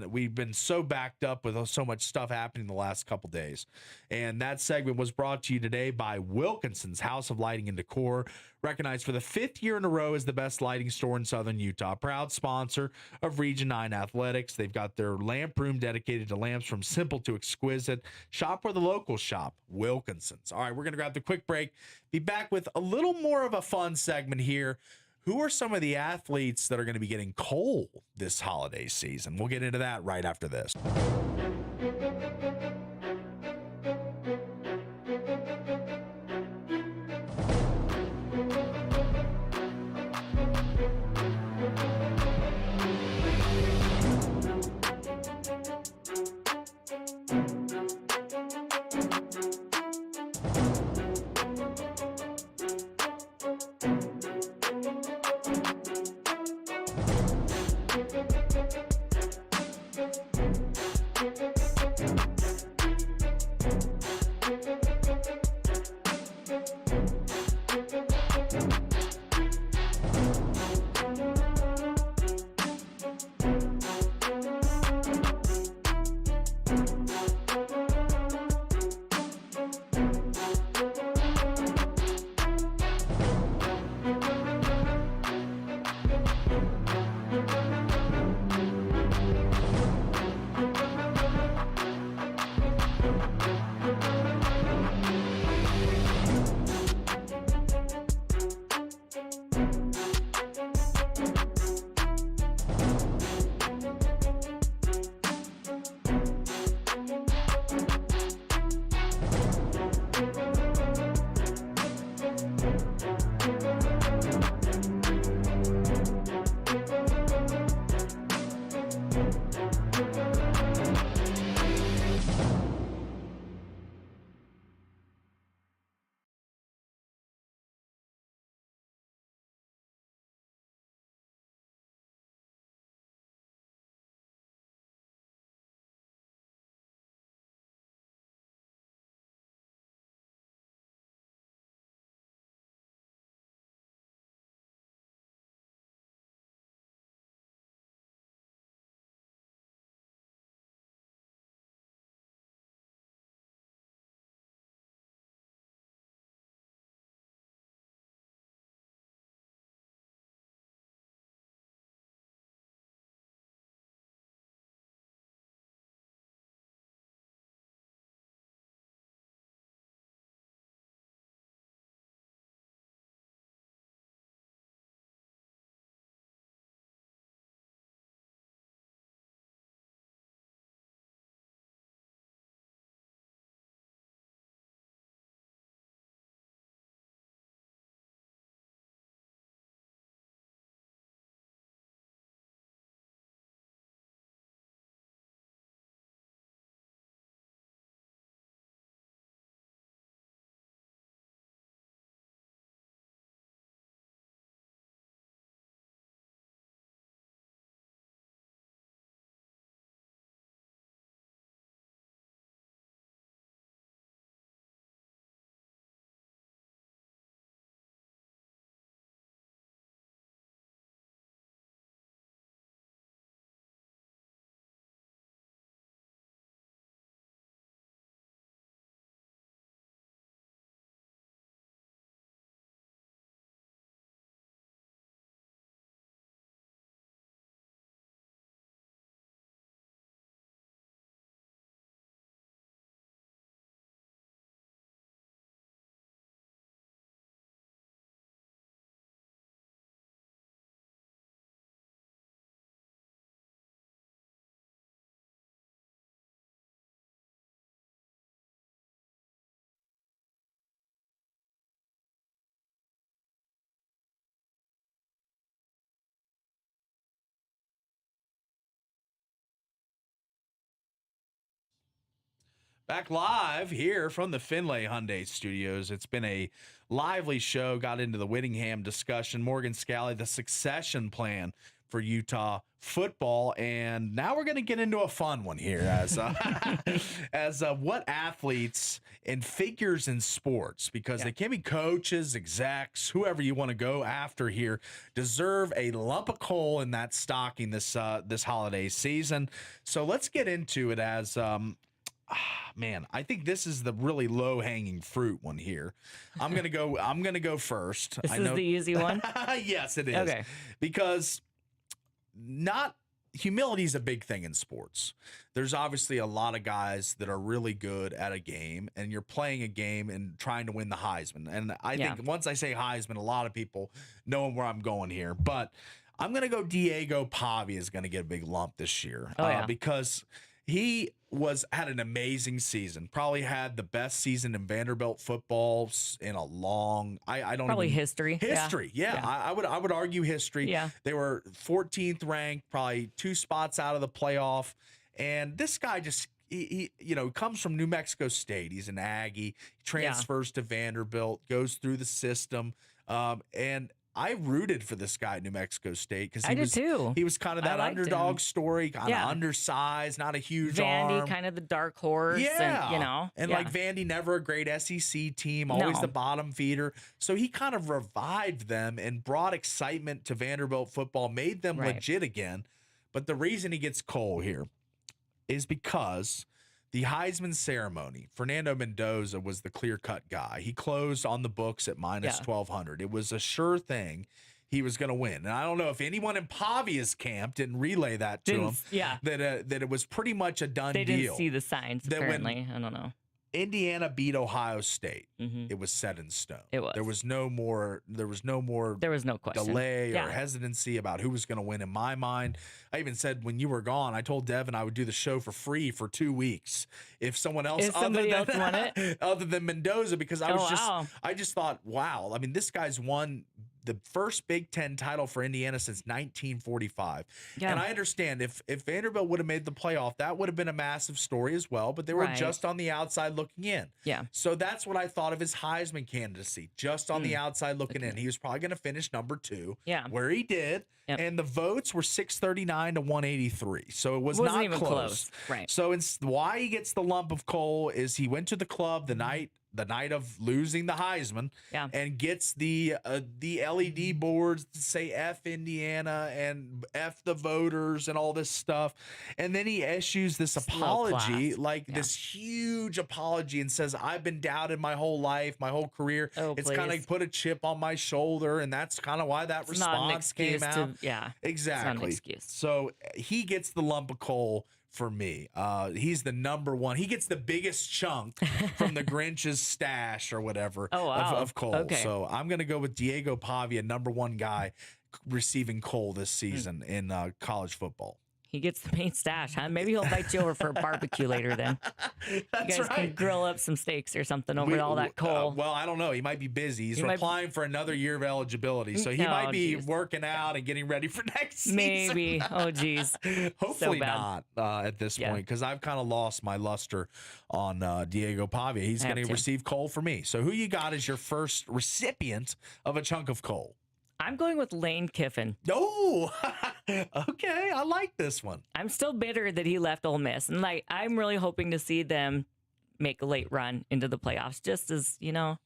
We've been so backed up with so much stuff happening the last couple days. And that segment was brought to you today by Wilkinson's House of Lighting and Decor, recognized for the 5th year in a row as the best lighting store in Southern Utah. Proud sponsor of Region 9 Athletics. They've got their lamp room dedicated to lamps from simple to exquisite. Shop where the locals shop, Wilkinson's. All right, we're going to grab the quick break. Be back with a little more of a fun segment here. Who are some of the athletes that are going to be getting coal this holiday season? We'll get into that right after this. Back live here from the Finlay Hyundai Studios. It's been a lively show. Got into the Whittingham discussion. Morgan Scally, the succession plan for Utah football, and now we're going to get into a fun one here as what athletes and figures in sports, because they can be coaches, execs, whoever you want to go after here, deserve a lump of coal in that stocking this holiday season. So let's get into it as man, I think this is the really low-hanging fruit one here. I'm gonna go first. This is the easy one. Yes, it is. Okay. Because humility is a big thing in sports. There's obviously a lot of guys that are really good at a game, and you're playing a game and trying to win the Heisman. And I think once I say Heisman, a lot of people know where I'm going here. But I'm gonna go Diego Pavia is gonna get a big lump this year because he had an amazing season. Probably had the best season in Vanderbilt football in a long. I don't probably even, history. Yeah. I would argue history. Yeah. They were 14th ranked, probably 2 spots out of the playoff. And this guy just he comes from New Mexico State. He's an Aggie. He transfers to Vanderbilt, goes through the system, and I rooted for this guy at New Mexico State because he was kind of that underdog story, kind of undersized, not a huge Vandy, arm. kind of the dark horse. And, like Vandy, never a great SEC team, always the bottom feeder. So he kind of revived them and brought excitement to Vanderbilt football, made them legit again. But the reason he gets coal here is because the Heisman ceremony, Fernando Mendoza was the clear-cut guy. He closed on the books at minus 1,200. It was a sure thing he was going to win. And I don't know if anyone in Pavia's camp didn't relay that to him, that it was pretty much a done deal. They didn't see the signs, apparently. I don't know. Indiana beat Ohio State. It was set in stone. It was. There was no more question. delay or hesitancy about who was going to win in my mind. I even said when you were gone, I told Devin I would do the show for free for 2 weeks if someone else won it other than Mendoza, because I just thought, wow. I mean, this guy's won the first Big Ten title for Indiana since 1945. And I understand if Vanderbilt would have made the playoff, that would have been a massive story as well, but they were just on the outside looking in. So that's what I thought of his Heisman candidacy, just on the outside looking in. He was probably going to finish number 2, where he did. And the votes were 639 to 183. So it wasn't not even close. Right. So why he gets the lump of coal is he went to the club the night of losing the Heisman and gets the LED boards to say F Indiana and F the voters and all this stuff. And then he issues this apology, this huge apology, and says, I've been doubted my whole life, my whole career. It's kind of put a chip on my shoulder. And that's kind of why that response came out. Exactly. It's not an excuse. So he gets the lump of coal for me. He's the number one. He gets the biggest chunk from the Grinch's stash or whatever of coal. Okay. So I'm going to go with Diego Pavia, number 1 guy receiving coal this season in college football. He gets the main stash, huh? Maybe he'll invite you over for a barbecue later then. That's you guys can grill up some steaks or something over all that coal. Well, I don't know. He might be busy. He's applying for another year of eligibility. So he might be working out and getting ready for next season. Maybe. Oh, geez. Hopefully not at this point, because I've kind of lost my luster on Diego Pavia. He's going to receive coal for me. So who you got as your first recipient of a chunk of coal? I'm going with Lane Kiffin. Oh, okay. I like this one. I'm still bitter that he left Ole Miss. And I'm really hoping to see them make a late run into the playoffs, just as, to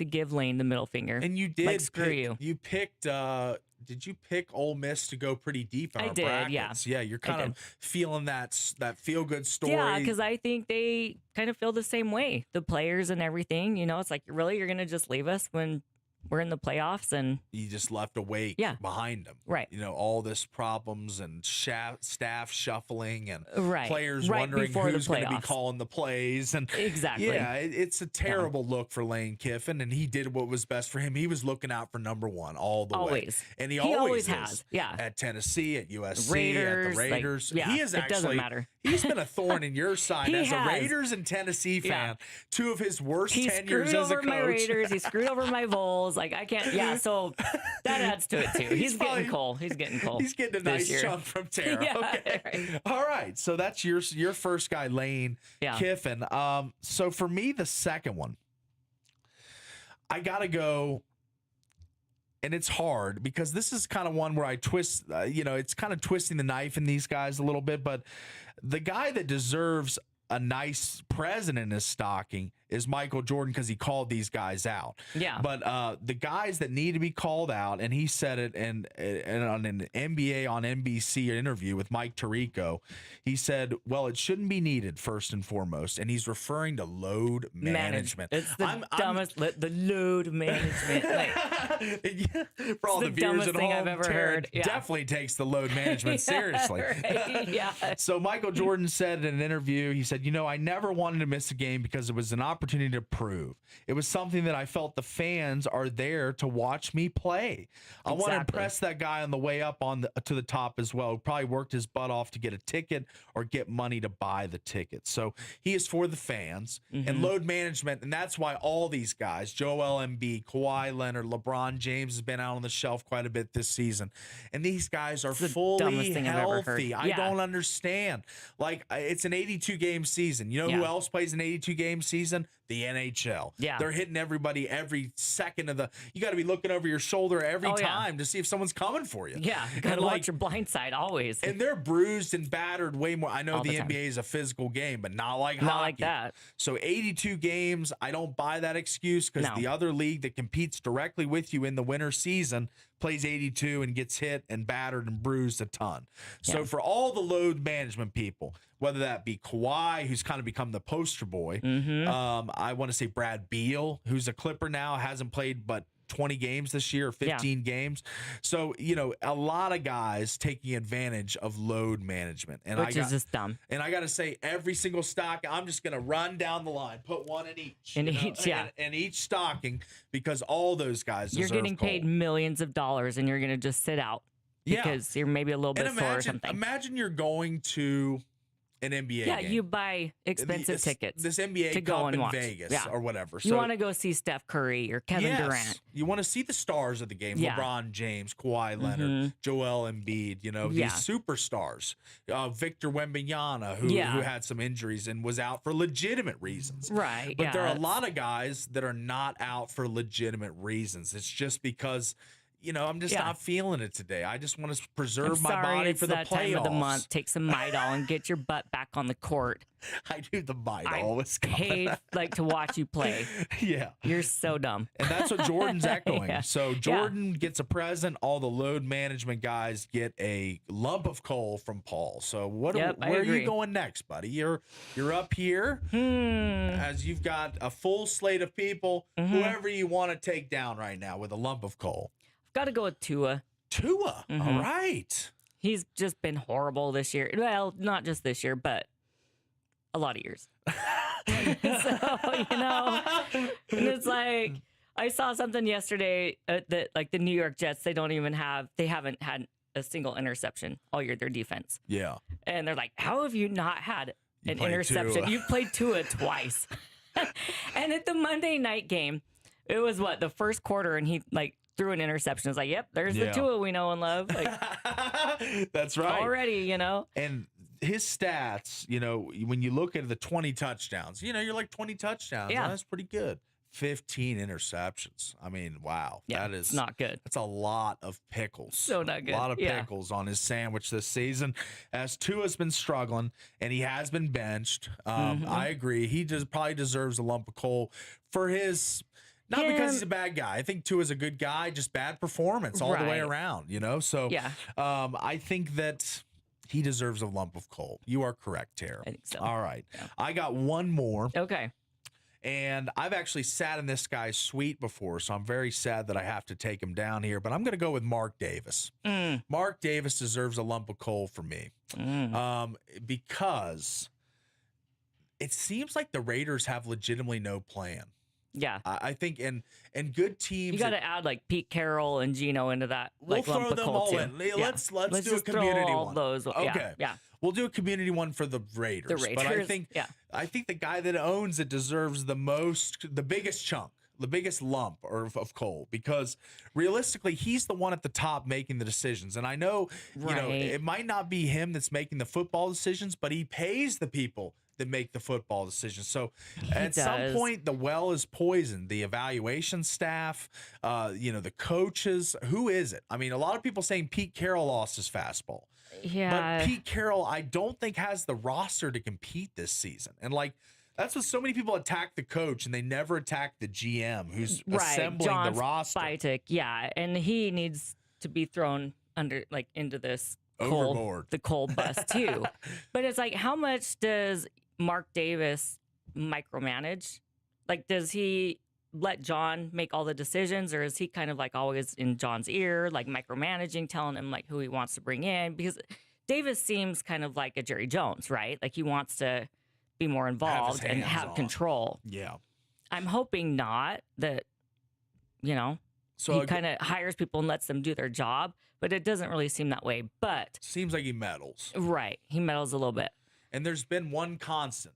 give Lane the middle finger. And you did. Screw you. You picked, did you pick Ole Miss to go pretty deep in our brackets? Yeah. You're kind of feeling that feel-good story. Yeah, because I think they kind of feel the same way. The players and everything, it's like, really, you're going to just leave us when we're in the playoffs, and you just left a wake behind them. Right. All this problems and staff shuffling and right. players right wondering who's going to be calling the plays. And exactly. Yeah, it's a terrible look for Lane Kiffin, and he did what was best for him. He was looking out for number 1 all the way. And he always has. Yeah. At Tennessee, at USC, Raiders, at the Raiders. He is actually, it doesn't matter. He's been a thorn in your side as a Raiders and Tennessee fan. 2 of his worst tenures as a coach. He screwed over my Raiders. He screwed over my Vols. Cole's like, I can't. Yeah, so that adds to it too. He's getting Cole. He's getting Cole. He's getting a nice chunk from Tara. Yeah, Okay. right. All right. So that's your first guy, Lane Kiffin. So for me, the second one, I gotta go. And it's hard because this is kind of one where I twist, it's kind of twisting the knife in these guys a little bit. But the guy that deserves a nice present in his stocking is Michael Jordan because he called these guys out. Yeah. But the guys that need to be called out, and he said it and on an NBA on NBC interview with Mike Tirico, he said, well, it shouldn't be needed first and foremost. And he's referring to load management. It's the dumbest, the load management. For all the viewers at home, I've ever Tara heard. Yeah. definitely takes the load management seriously. Right, yeah. So Michael Jordan said in an interview, he said, I never wanted to miss a game because it was an opportunity to prove. It was something that I felt the fans are there to watch me play. I want to impress that guy on the way up to the top as well. Who probably worked his butt off to get a ticket or get money to buy the ticket. So he is for the fans and load management. And that's why all these guys, Joel Embiid, Kawhi Leonard, LeBron James has been out on the shelf quite a bit this season. And these guys are fully healthy. I don't understand. Like, it's an 82-game season. You know who else plays an 82-game season? The NHL. Yeah. They're hitting everybody every second of the. You got to be looking over your shoulder every time to see if someone's coming for you. Yeah. You got to watch your blind side always. And they're bruised and battered way more. I know All the the time. NBA is a physical game, but not like hockey. Not like that. So 82 games, I don't buy that excuse because the other league that competes directly with you in the winter season plays 82 and gets hit and battered and bruised a ton. So for all the load management people, whether that be Kawhi, who's kind of become the poster boy, I want to say Brad Beal, who's a Clipper now, hasn't played but 20 games this year, 15 games. So, a lot of guys taking advantage of load management. And Which is just dumb. And I got to say, every single stock, I'm just going to run down the line, put one in each. In each stocking, because all those guys You're getting paid millions of dollars and you're going to just sit out because you're maybe a little bit sore or something. Imagine you're going to an NBA game. You buy expensive tickets. This NBA to Cup go and in watch. Vegas or whatever. You want to go see Steph Curry or Kevin Durant. You want to see the stars of the game. LeBron James, Kawhi Leonard, Joel Embiid, these superstars. Victor Wembanyama, who had some injuries and was out for legitimate reasons. Right. But there are a lot of guys that are not out for legitimate reasons. It's just because I'm just not feeling it today. I just want to preserve my body for the playoffs. Time of the month. Take some Midol and get your butt back on the court. I do the Midol. I hate to watch you play. Yeah. You're so dumb. And that's what Jordan's echoing. So Jordan gets a present. All the load management guys get a lump of coal from Paul. So where are you going next, buddy? You're up here as you've got a full slate of people, whoever you want to take down right now with a lump of coal. Got to go with Tua. Tua. All right. He's just been horrible this year. Well, not just this year, but a lot of years. And it's like, I saw something yesterday that like the New York Jets, they haven't had a single interception all year, their defense. Yeah. And they're like, how have you not had an interception? You've played Tua twice. And at the Monday night game, it was the first quarter, and he threw an interception. I was like, yep, there's the Tua we know and love. That's right. Already, And his stats, when you look at the 20 touchdowns, you're like 20 touchdowns. Yeah. Well, that's pretty good. 15 interceptions. I mean, wow. Yeah, that is it's not good. That's a lot of pickles. So not good. A lot of pickles on his sandwich this season. As Tua's been struggling and he has been benched. I agree. He probably deserves a lump of coal for his... Not because he's a bad guy. I think Tua's a good guy, just bad performance all the way around, So I think that he deserves a lump of coal. You are correct, Tara. I think so. All right. Yeah. I got one more. Okay. And I've actually sat in this guy's suite before, so I'm very sad that I have to take him down here. But I'm going to go with Mark Davis. Mark Davis deserves a lump of coal for me because it seems like the Raiders have legitimately no plan. Yeah. I think and good teams. You got to add Pete Carroll and Geno into that. We'll throw them all in. Let's do a community one. Those. Okay. Yeah. We'll do a community one for the Raiders. But I think the guy that owns it deserves the biggest chunk. lump of coal, because realistically he's the one at the top making the decisions. And I know, you know, it might not be him that's making the football decisions, but he pays the people that make the football decisions. So at some point the well is poisoned. The evaluation staff, you know, the coaches, who is it? I mean, a lot of people saying Pete Carroll lost his fastball. Yeah. But Pete Carroll, I don't think has the roster to compete this season. And like, that's what so many people attack the coach, and they never attack the GM who's assembling John the roster. Spytek, yeah, and he needs to be thrown under, like, into this Overboard. the coal bus too. But it's like, how much does Mark Davis micromanage? Like, does he let John make all the decisions, or is he kind of like always in John's ear, like micromanaging, telling him like who he wants to bring in? Because Davis seems kind of like a Jerry Jones, right? Like, he wants to be more involved and have control. Yeah. I'm hoping not, that, you know, so he kind of hires people and lets them do their job, but it doesn't really seem that way. But seems like he meddles. Right. He meddles a little bit. And there's been one constant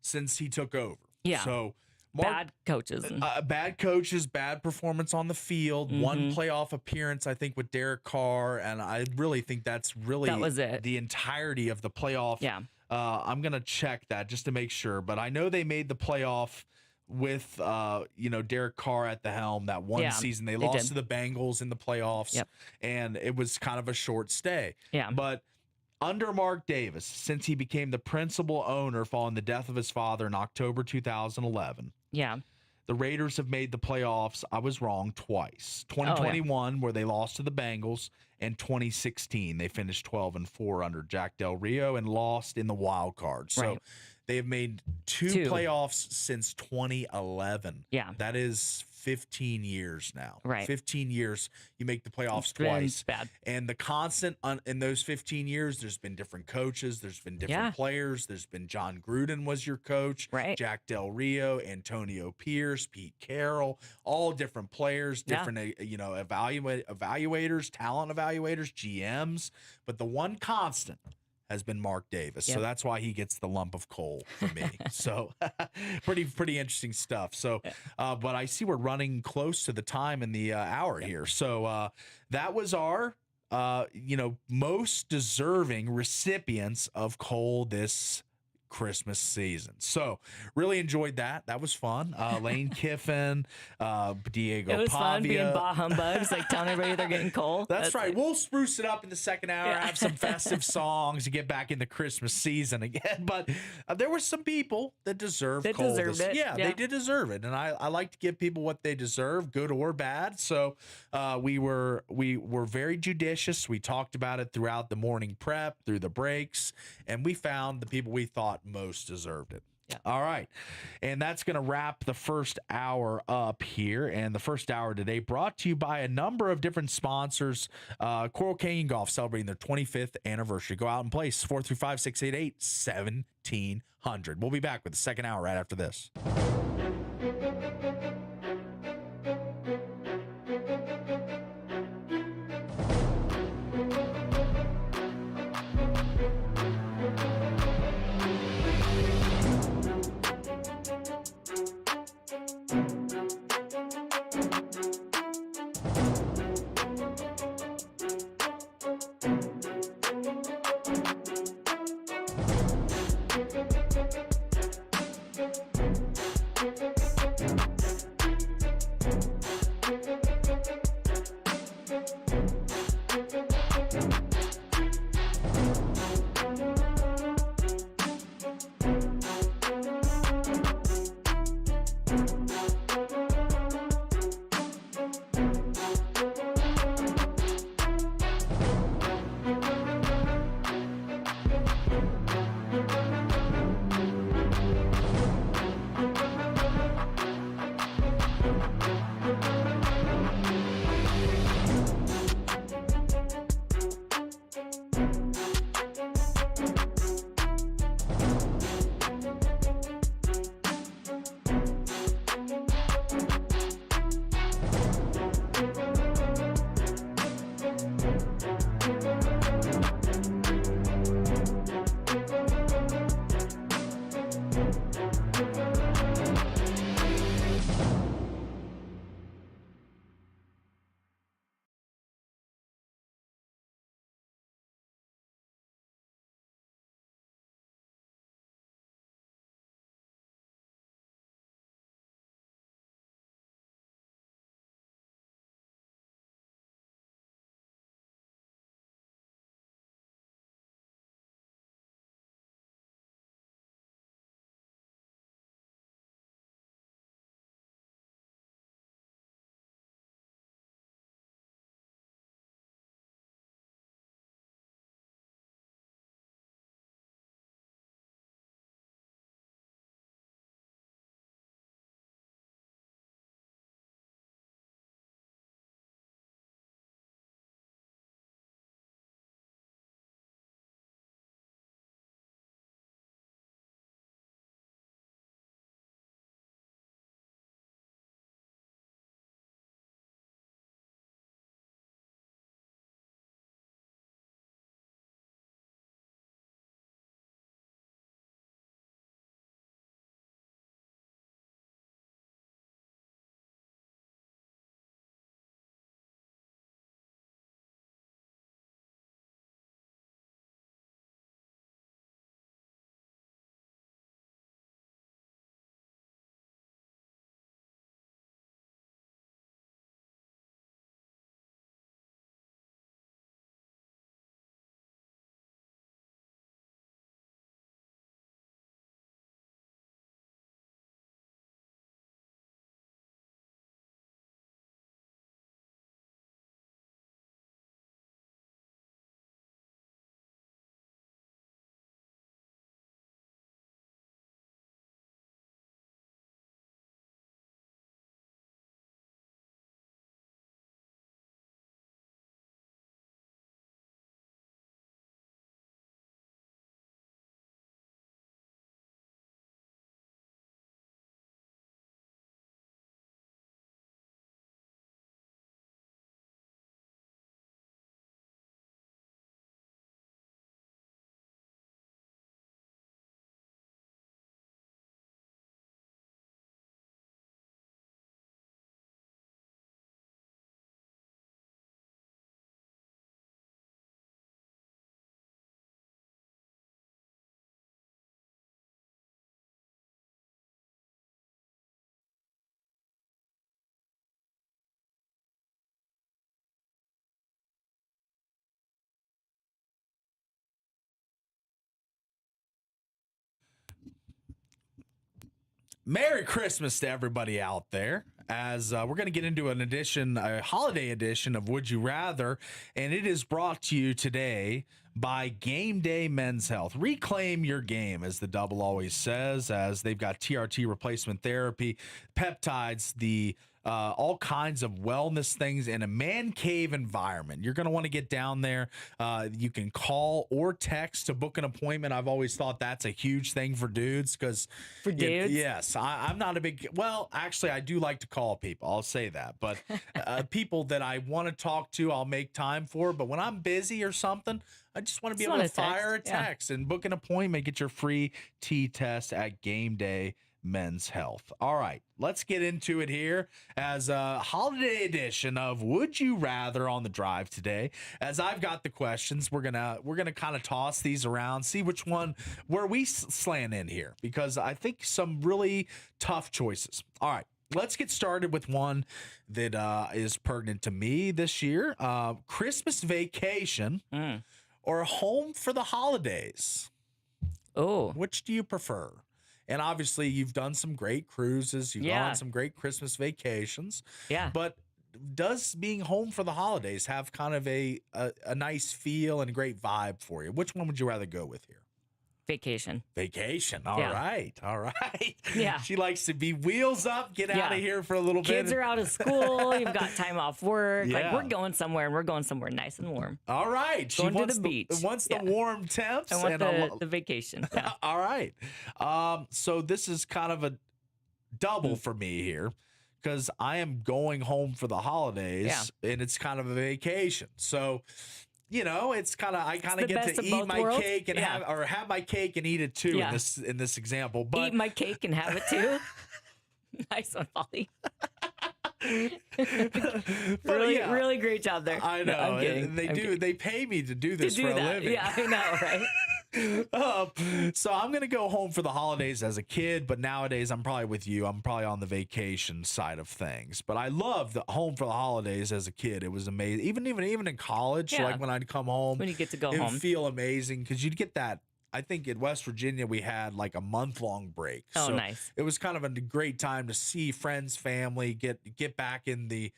since he took over. Yeah. So bad coaches. Bad coaches, bad performance on the field, one playoff appearance, I think, with Derek Carr. And I really think that was it. The entirety of the playoff. Yeah. I'm going to check that just to make sure. But I know they made the playoff with, you know, Derek Carr at the helm that one season. They lost to the Bengals in the playoffs. Yep. And it was kind of a short stay. Yeah. But under Mark Davis, since he became the principal owner following the death of his father in October 2011, the Raiders have made the playoffs, I was wrong, twice. 2021, where they lost to the Bengals, and 2016, they finished 12-4 under Jack Del Rio and lost in the wild card. So they have made two playoffs since 2011. Yeah. That is 15 years now. Right. 15 years, you make the playoffs twice. Bad. And the constant in those 15 years, there's been different coaches, there's been different players. There's been John Gruden was your coach, Jack Del Rio, Antonio Pierce, Pete Carroll, all different players, different you know, evaluators, talent evaluators, GMs. But the one constant has been Mark Davis. So that's why he gets the lump of coal for me. So pretty interesting stuff. So, but I see we're running close to the time in the hour here. So that was our, you know, most deserving recipients of coal this Christmas season. So really enjoyed that. That was fun. Lane Kiffin, Diego Pavia. It was fun being bah humbugs, like telling everybody they're getting coal. That's right. We'll spruce it up in the second hour, have some festive songs to get back in the Christmas season again. But there were some people that deserved coal. Yeah, they did deserve it. And I like to give people what they deserve, good or bad. So we were very judicious. We talked about it throughout the morning prep, through the breaks, and we found the people we thought most deserved it. Yeah. All right. And that's going to wrap the first hour up here. And the first hour today brought to you by a number of different sponsors. Coral Canyon Golf celebrating their 25th anniversary. Go out and play 435-688-1700. We'll be back with the second hour right after this. Merry Christmas to everybody out there, as we're going to get into a holiday edition of Would You Rather, and it is brought to you today by Game Day Men's Health. Reclaim your game, as the double always says, as they've got TRT replacement therapy, peptides, the all kinds of wellness things in a man cave environment. You're going to want to get down there. You can call or text to book an appointment. I've always thought that's a huge thing for dudes, because For dudes? yes, I'm not a big, well, actually I do like to call people. I'll say that, but people that I want to talk to, I'll make time for. But when I'm busy or something, I just want to be able to fire a text and book an appointment, get your free T-test at Game Day Men's Health. All right, let's get into it here as a holiday edition of Would You Rather on the drive today. As I've got the questions, we're gonna kind of toss these around, see which one where we slant in here, because I think some really tough choices. All right, let's get started with one that is pertinent to me this year: Christmas vacation or home for the holidays. Oh, Which do you prefer? And obviously, you've done some great cruises. You've gone on some great Christmas vacations. Yeah. But does being home for the holidays have kind of a nice feel and a great vibe for you? Which one would you rather go with here? vacation. Vacation. All right. All right. Yeah. She likes to be wheels up, get out of here for a little bit. Kids are out of school. You've got time off work. Yeah. Like, we're going somewhere, and we're going somewhere nice and warm. All right. Going to the beach. Wants the warm temps. I want the vacation. Yeah. All right. So this is kind of a double for me here, because I am going home for the holidays, and it's kind of a vacation. So, you know, it's kind of, I kind of get to eat my cake and have my cake and eat it too in this example. But eat my cake and have it too. Nice one, Polly. Really great job there. I know. They pay me to do this for a living. Yeah, I know, right? So I'm going to go home for the holidays as a kid, but nowadays I'm probably with you. I'm probably on the vacation side of things. But I loved the home for the holidays as a kid. It was amazing. Even in college, like when I'd come home, when you get to go it home, would feel amazing, because you'd get that. I think in West Virginia we had like a month-long break. Oh, so nice. It was kind of a great time to see friends, family, get back in the,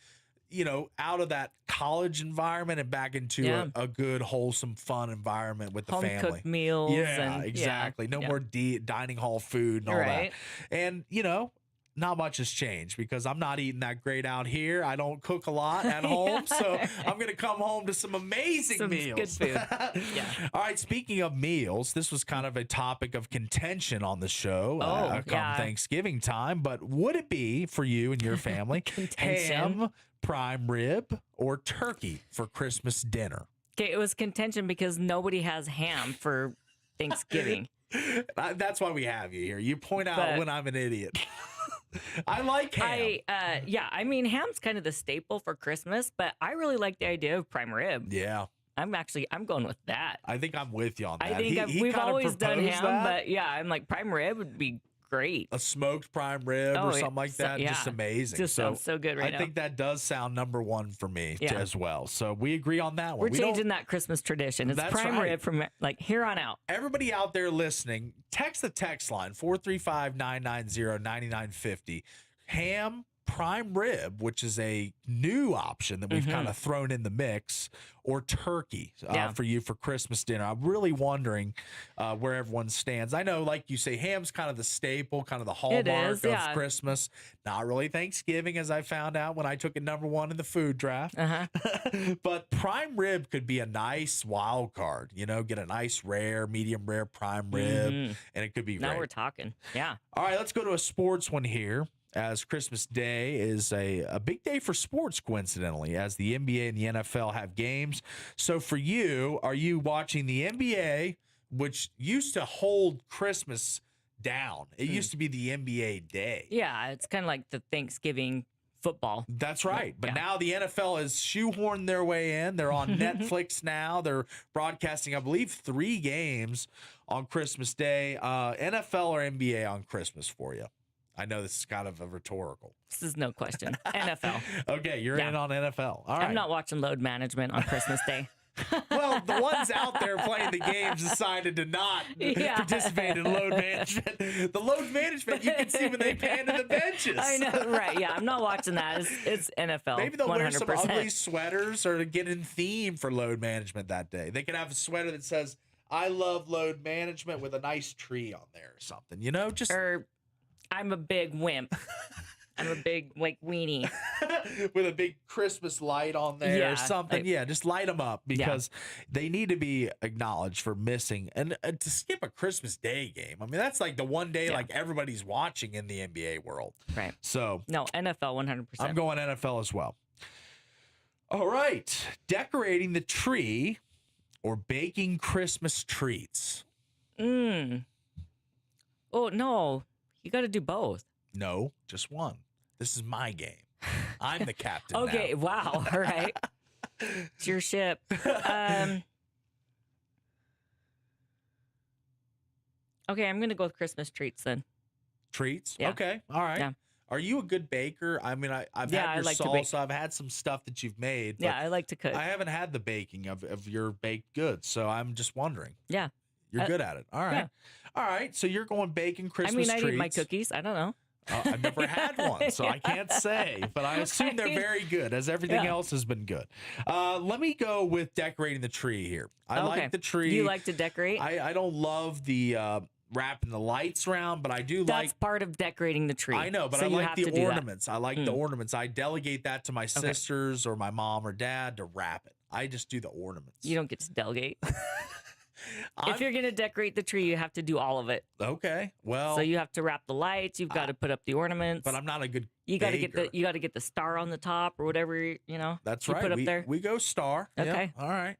out of that college environment and back into a good, wholesome, fun environment with the family. Home-cooked meals. Yeah, exactly. No more dining hall food and all that. And, not much has changed, because I'm not eating that great out here. I don't cook a lot at home, so I'm going to come home to some amazing meals. Good food. All right, speaking of meals, this was kind of a topic of contention on the show come Thanksgiving time, but would it be for you and your family ham, prime rib, or turkey for Christmas dinner? Okay, it was contention because nobody has ham for Thanksgiving. That's why we have you here. You point out when I'm an idiot. I like ham. I mean, ham's kind of the staple for Christmas, but I really like the idea of prime rib. Yeah. I'm going with that. I think I'm with you on that. I think we've always done ham, but I'm like, prime rib would be great. A smoked prime rib or something like that. Just amazing. Just sounds so good right now. I think that does sound number one for me as well. So we agree on that one. We're changing that Christmas tradition. It's prime rib from like here on out. Everybody out there listening, text the text line 435-990-9950. Ham, prime rib, which is a new option that we've kind of thrown in the mix, or turkey for you for Christmas dinner. I'm really wondering where everyone stands. I know, like you say, ham's kind of the staple, kind of the hallmark of Christmas. Not really Thanksgiving, as I found out when I took it number one in the food draft. But prime rib could be a nice wild card. Get a nice medium rare prime rib, and it could be great. Now we're talking. Yeah. All right, let's go to a sports one here, as Christmas Day is a big day for sports, coincidentally, as the NBA and the NFL have games. So for you, are you watching the NBA, which used to hold Christmas down? It used to be the NBA day. Yeah, it's kind of like the Thanksgiving football. That's right. But now the NFL has shoehorned their way in. They're on Netflix now. They're broadcasting, I believe, 3 games on Christmas Day. NFL or NBA on Christmas for you? I know this is kind of a rhetorical. This is no question. NFL. Okay, you're in on NFL. All right. I'm not watching load management on Christmas Day. Well, the ones out there playing the games decided to not participate in load management. The load management you can see when they pan to the benches. I know, right? Yeah, I'm not watching that. It's NFL. Maybe they'll 100%. wear some ugly sweaters or to get in theme for load management that day. They can have a sweater that says, I love load management with a nice tree on there or something. You know, just. Or I'm a big wimp. I'm a big, like, weenie. With a big Christmas light on there or something. Just light them up because they need to be acknowledged for missing. And to skip a Christmas Day game, I mean, that's like the one day like everybody's watching in the NBA world. Right. So. No, NFL 100%. I'm going NFL as well. All right. Decorating the tree or baking Christmas treats. Oh, no. You got to do both. No, just one. This is my game. I'm the captain. Okay, now. wow. All right. It's your ship. Okay, I'm going to go with Christmas treats then. Treats? Yeah. Okay. All right. Yeah. Are you a good baker? I mean, I've had your like to bake. salsa. I've had some stuff that you've made. But Yeah, I like to cook. I haven't had the baking of your baked goods, so I'm just wondering. Yeah. You're good at it. All right. Yeah. All right. So you're going baking Christmas treats. I eat my cookies. I don't know. I've never had one, so I can't say, but I assume they're very good, as everything else has been good. Let me go with decorating the tree here. I like the tree. You like to decorate? I don't love the wrapping the lights around, but I do That's part of decorating the tree. I know, but so I you like have the to do that. ornaments. I like the ornaments. I delegate that to my sisters or my mom or dad to wrap it. I just do the ornaments. You don't get to delegate. If you're going to decorate the tree, you have to do all of it. Okay. Well, so you have to wrap the lights. You've got to put up the ornaments. But I'm not a good. You got to get the star on the top or whatever That's you right. put up there. We go star. Okay. Yep. All right.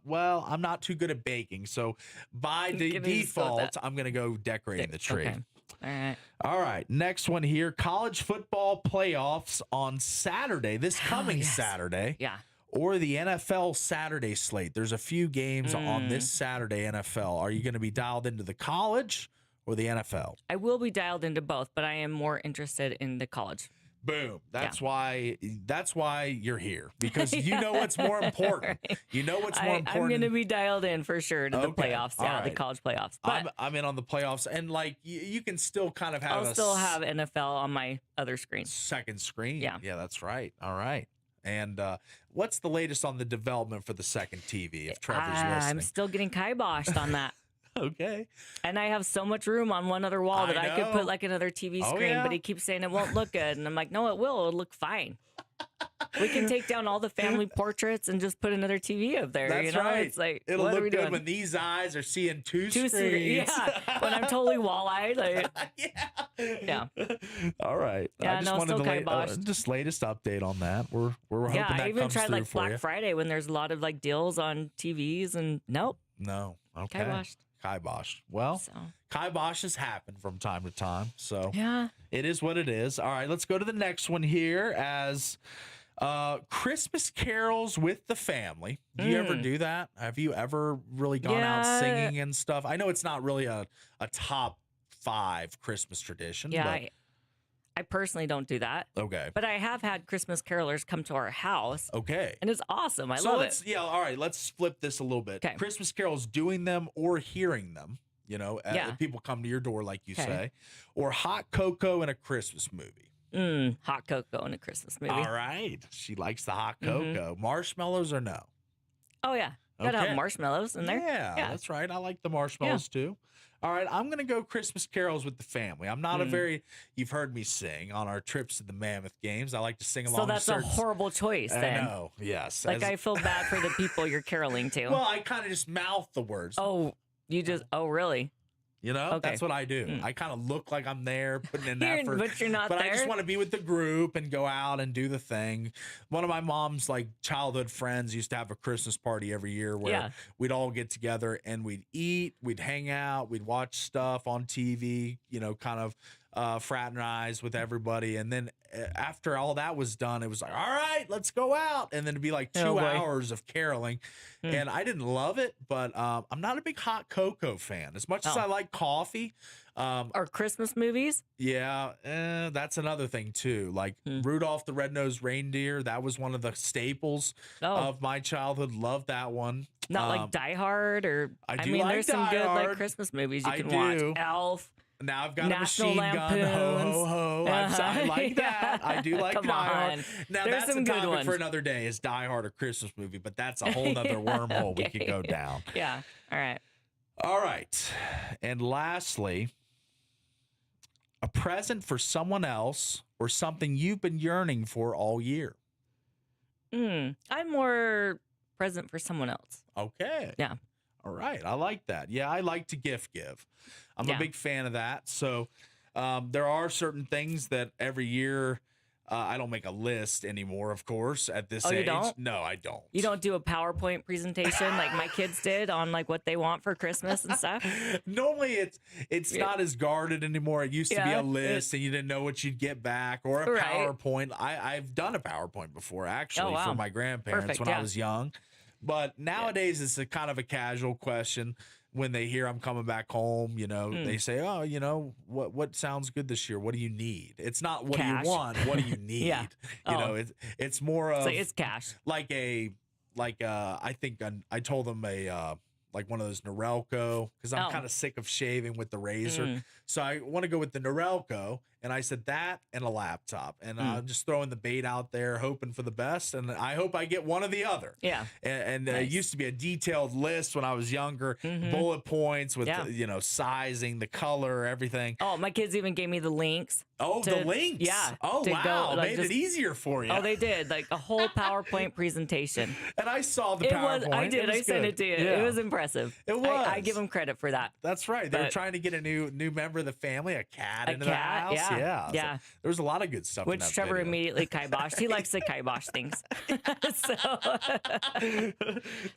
Well, I'm not too good at baking, so by default, I'm gonna go decorating the tree. Okay. All right. All right. Next one here: college football playoffs on Saturday. This coming Saturday. Yeah. Or the NFL Saturday slate. There's a few games on this Saturday NFL. Are you going to be dialed into the college or the NFL? I will be dialed into both, but I am more interested in the college. Boom. That's why you're here, because you know what's more important. Right. You know what's more important. I'm going to be dialed in for sure to the playoffs. Yeah, the college playoffs. But I'm in on the playoffs, and like you can still kind of have I'll still have NFL on my other screen. Second screen. Yeah. Yeah, that's right. All right. And what's the latest on the development for the second TV, if Trevor's listening? I'm still getting kiboshed on that. Okay. And I have so much room on one other wall that I could put like another TV screen, but he keeps saying it won't look good. And I'm like, no, it will. It'll look fine. We can take down all the family portraits and just put another TV up there. That's right. It's like, it'll what look are we good doing? when these eyes are seeing two screens. Yeah. When I'm totally wall-eyed. Like, yeah. All right. Yeah, I just wanted still just latest update on that. We're hoping that I even comes tried through like for Black you. Friday when there's a lot of like deals on TVs and nope. No. Okay. Kiboshed. Kiboshed. Well, So. kiboshes happen from time to time. So Yeah. it is what it is. All right, let's go to the next one here as Christmas carols with the family. Do you ever do that? Have you ever really gone out singing and stuff? I know it's not really a top 5 Christmas tradition. Yeah. But, I personally don't do that. okay. But I have had Christmas carolers come to our house. Okay. And it's awesome. I So love let's it. yeah, all right, let's flip this a little bit. Okay. Christmas carols, doing them or hearing them, people come to your door like you say, or hot cocoa in a Christmas movie. Hot cocoa in a Christmas movie. All right. She likes the hot cocoa. Marshmallows or no? Oh, yeah. Gotta Okay. have marshmallows in there. Yeah, that's right. I like the marshmallows too. All right, I'm going to go Christmas carols with the family. I'm not you've heard me sing on our trips to the Mammoth games. I like to sing along. So that's a horrible choice then. I know, yes. Like I feel bad for the people you're caroling to. Well, I kind of just mouth the words. Oh, really? That's what I do. I kind of look like I'm there, putting in effort. But you're not But there. I just want to be with the group and go out and do the thing. One of my mom's like childhood friends used to have a Christmas party every year where we'd all get together and we'd eat, we'd hang out, we'd watch stuff on TV, kind of fraternize with everybody. And then after all that was done, it was like, all right, let's go out. And then it'd be like 2 hours of caroling. And I didn't love it, but I'm not a big hot cocoa fan. As much as I like coffee. Or Christmas movies? Yeah, that's another thing too. Like Rudolph the Red-Nosed Reindeer, that was one of the staples of my childhood. Loved that one. Not like Die Hard or I mean, like there's some Die good Hard. like Christmas movies you I can do. watch. Elf. Now I've got National a machine gun. Ho, ho, ho. I like that. I do like Come Die Hard. on. Now There's that's some a good topic ones. for another day, is Die Hard a Christmas movie, but that's a whole nother wormhole we could go down. Yeah. All right. All right. And lastly, a present for someone else or something you've been yearning for all year. I'm more present for someone else. Okay. Yeah. All right. I like that. Yeah, I like to gift give. I'm a big fan of that. So there are certain things that every year I don't make a list anymore, of course, at this age. You don't? No, I don't. You don't do a PowerPoint presentation like my kids did on like what they want for Christmas and stuff? Normally it's not as guarded anymore. It used to be a list and you didn't know what you'd get back, or a PowerPoint. I've done a PowerPoint before, actually, for my grandparents when I was young. But nowadays it's a kind of a casual question. When they hear I'm coming back home, they say, oh, what sounds good this year? What do you need? It's not what Cash. do you want? What do you need? It's more of it's cash. Like I think I told them like one of those Norelco, because I'm kind of sick of shaving with the razor. So I want to go with the Norelco. And I said that and a laptop. And I'm just throwing the bait out there, hoping for the best. And I hope I get one or the other. Yeah. And it used to be a detailed list when I was younger, bullet points with, sizing, the color, everything. Oh, my kids even gave me the links. Oh, the links. Yeah. Oh, wow. Made it easier for you. Oh, they did. Like a whole PowerPoint presentation. And I saw the PowerPoint. I did. I sent it to you. Yeah. It was impressive. It was. I give them credit for that. That's right. They were trying to get a new member of the fammy, a cat into the house. Yeah. So there was a lot of good stuff. Which in that Trevor video. immediately kiboshed. He likes to kibosh things.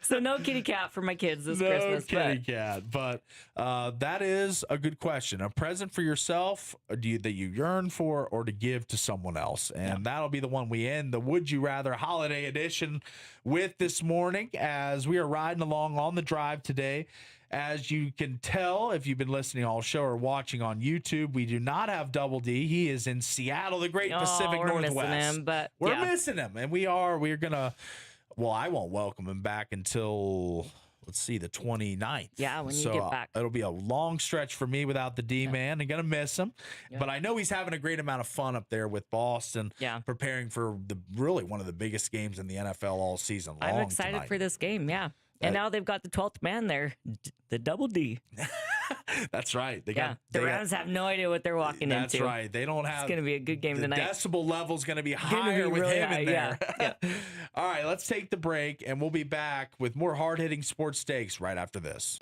So no kitty cat for my kids this Christmas. Kitty cat. But that is a good question. A present for yourself that you yearn for, or to give to someone else. And that'll be the one we end the Would You Rather Holiday Edition with this morning, as we are riding along on the drive today. As you can tell, if you've been listening all show or watching on YouTube, we do not have Double D. He is in Seattle, the great Pacific Northwest. Missing him, but we're missing him, and we're gonna. Well, I won't welcome him back until, let's see, the 29th. Yeah, when you get back. It'll be a long stretch for me without the D-man. I'm going to miss him. Yeah. But I know he's having a great amount of fun up there with Boston, preparing for really one of the biggest games in the NFL all season long. I'm excited for this game, and now they've got the 12th man there, the Double D. That's right. The Rams have no idea what they're walking into. That's right. They don't have. It's going to be a good game the tonight. Decibel level's going to be higher with him in there. Yeah. All right, let's take the break, and we'll be back with more hard-hitting sports stakes right after this.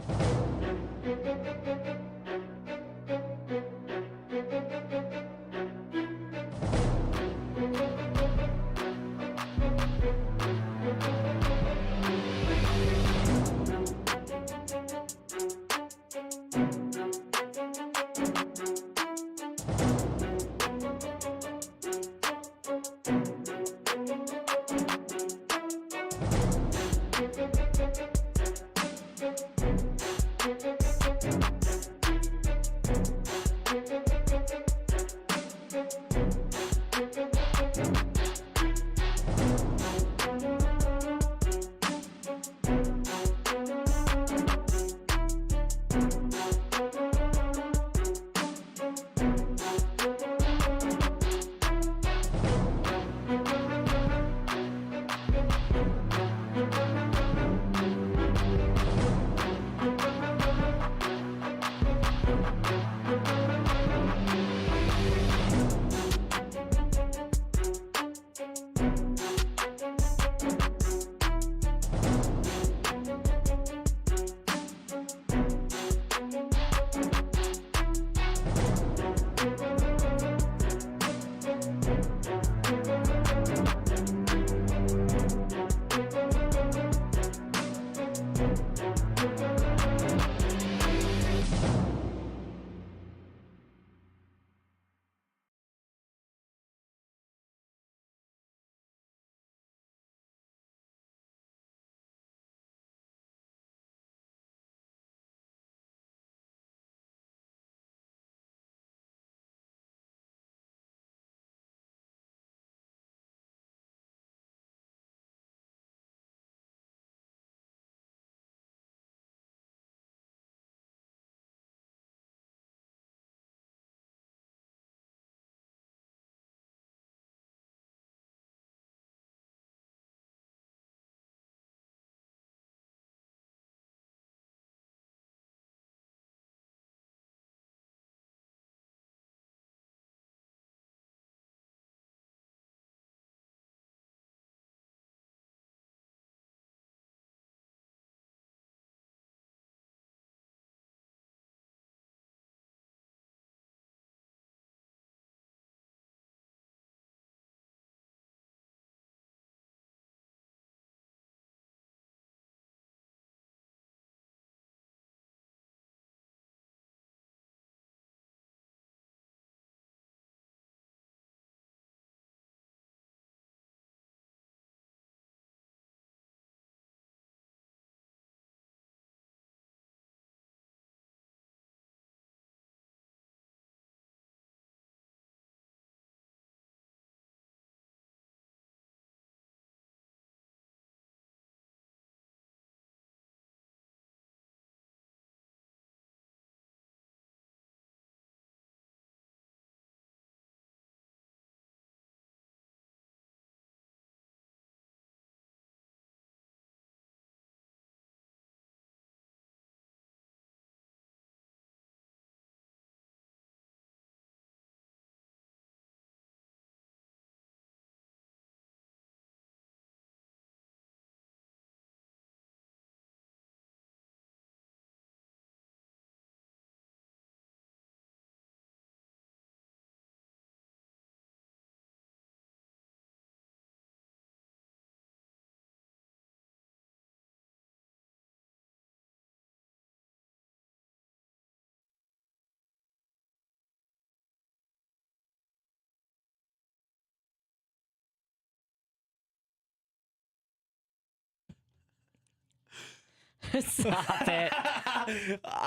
Stop it.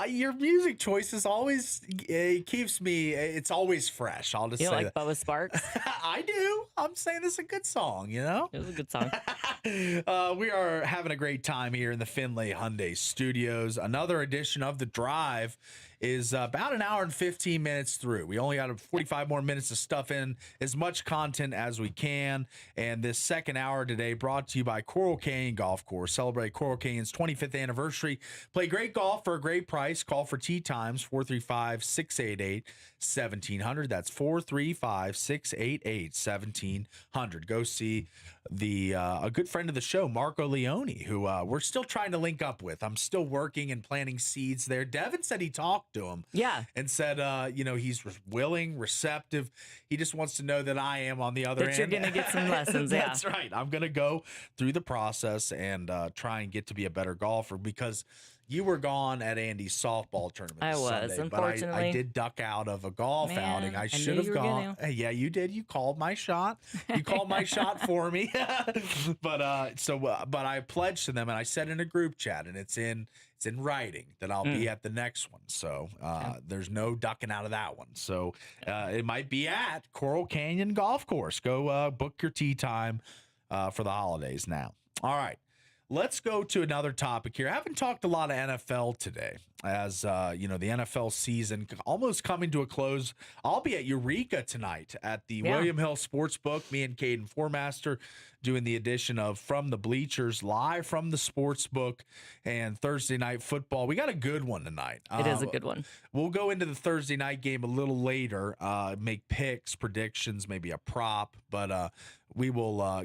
Your music choices always keeps me. It's always fresh. I'll just You say don't like that. Bubba Sparks? I do. I'm saying it's a good song. You know. It was a good song. We are having a great time here in the Findlay Hyundai Studios. Another edition of The Drive is about an hour and 15 minutes through. We only got 45 more minutes to stuff in as much content as we can. And this second hour today brought to you by Coral Canyon Golf Course. Celebrate Coral Canyon's 25th anniversary. Play great golf for a great price. Call for tee times 435-688-1700. That's 435-688-1700. Go see a good friend of the show, Marco Leone, who we're still trying to link up with. I'm still working and planting seeds there. Devin said he talked to him. Yeah. And said, he's willing, receptive. He just wants to know that I am on the other end. That you're going to get some lessons. Yeah. That's right. I'm going to go through the process and try and get to be a better golfer, because you were gone at Andy's softball tournament. I was, Sunday, unfortunately. But I did duck out of a golf outing. I should have gone. Yeah, you did. You called my shot. You called my shot for me. But I pledged to them, and I said in a group chat, and it's in writing that I'll be at the next one. So there's no ducking out of that one. So it might be at Coral Canyon Golf Course. Go book your tee time for the holidays now. All right. Let's go to another topic here. I haven't talked a lot of NFL today, as the NFL season almost coming to a close. I'll be at Eureka tonight at the William Hill Sportsbook. Me and Caden Formaster doing the edition of From the Bleachers, live from the Sportsbook, and Thursday Night Football. We got a good one tonight. It is a good one. We'll go into the Thursday night game a little later, make picks, predictions, maybe a prop, but we'll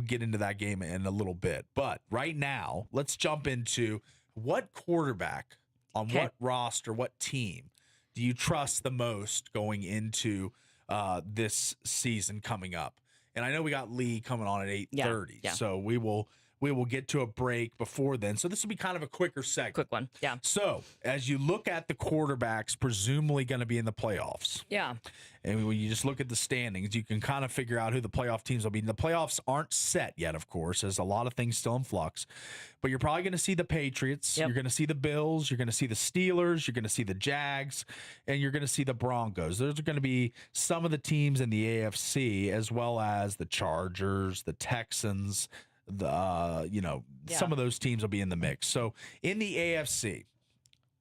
get into that game in a little bit. But right now, let's jump into what quarterback on what roster, what team do you trust the most going into this season coming up? And I know we got Lee coming on at 8:30, so we will get to a break before then. So this will be kind of a quicker segment. Quick one, yeah. So as you look at the quarterbacks presumably going to be in the playoffs, and when you just look at the standings, you can kind of figure out who the playoff teams will be. And the playoffs aren't set yet, of course. There's a lot of things still in flux. But you're probably going to see the Patriots. You're going to see the Bills. You're going to see the Steelers. You're going to see the Jags. And you're going to see the Broncos. Those are going to be some of the teams in the AFC, as well as the Chargers, the Texans. Some of those teams will be in the mix. So in the AFC,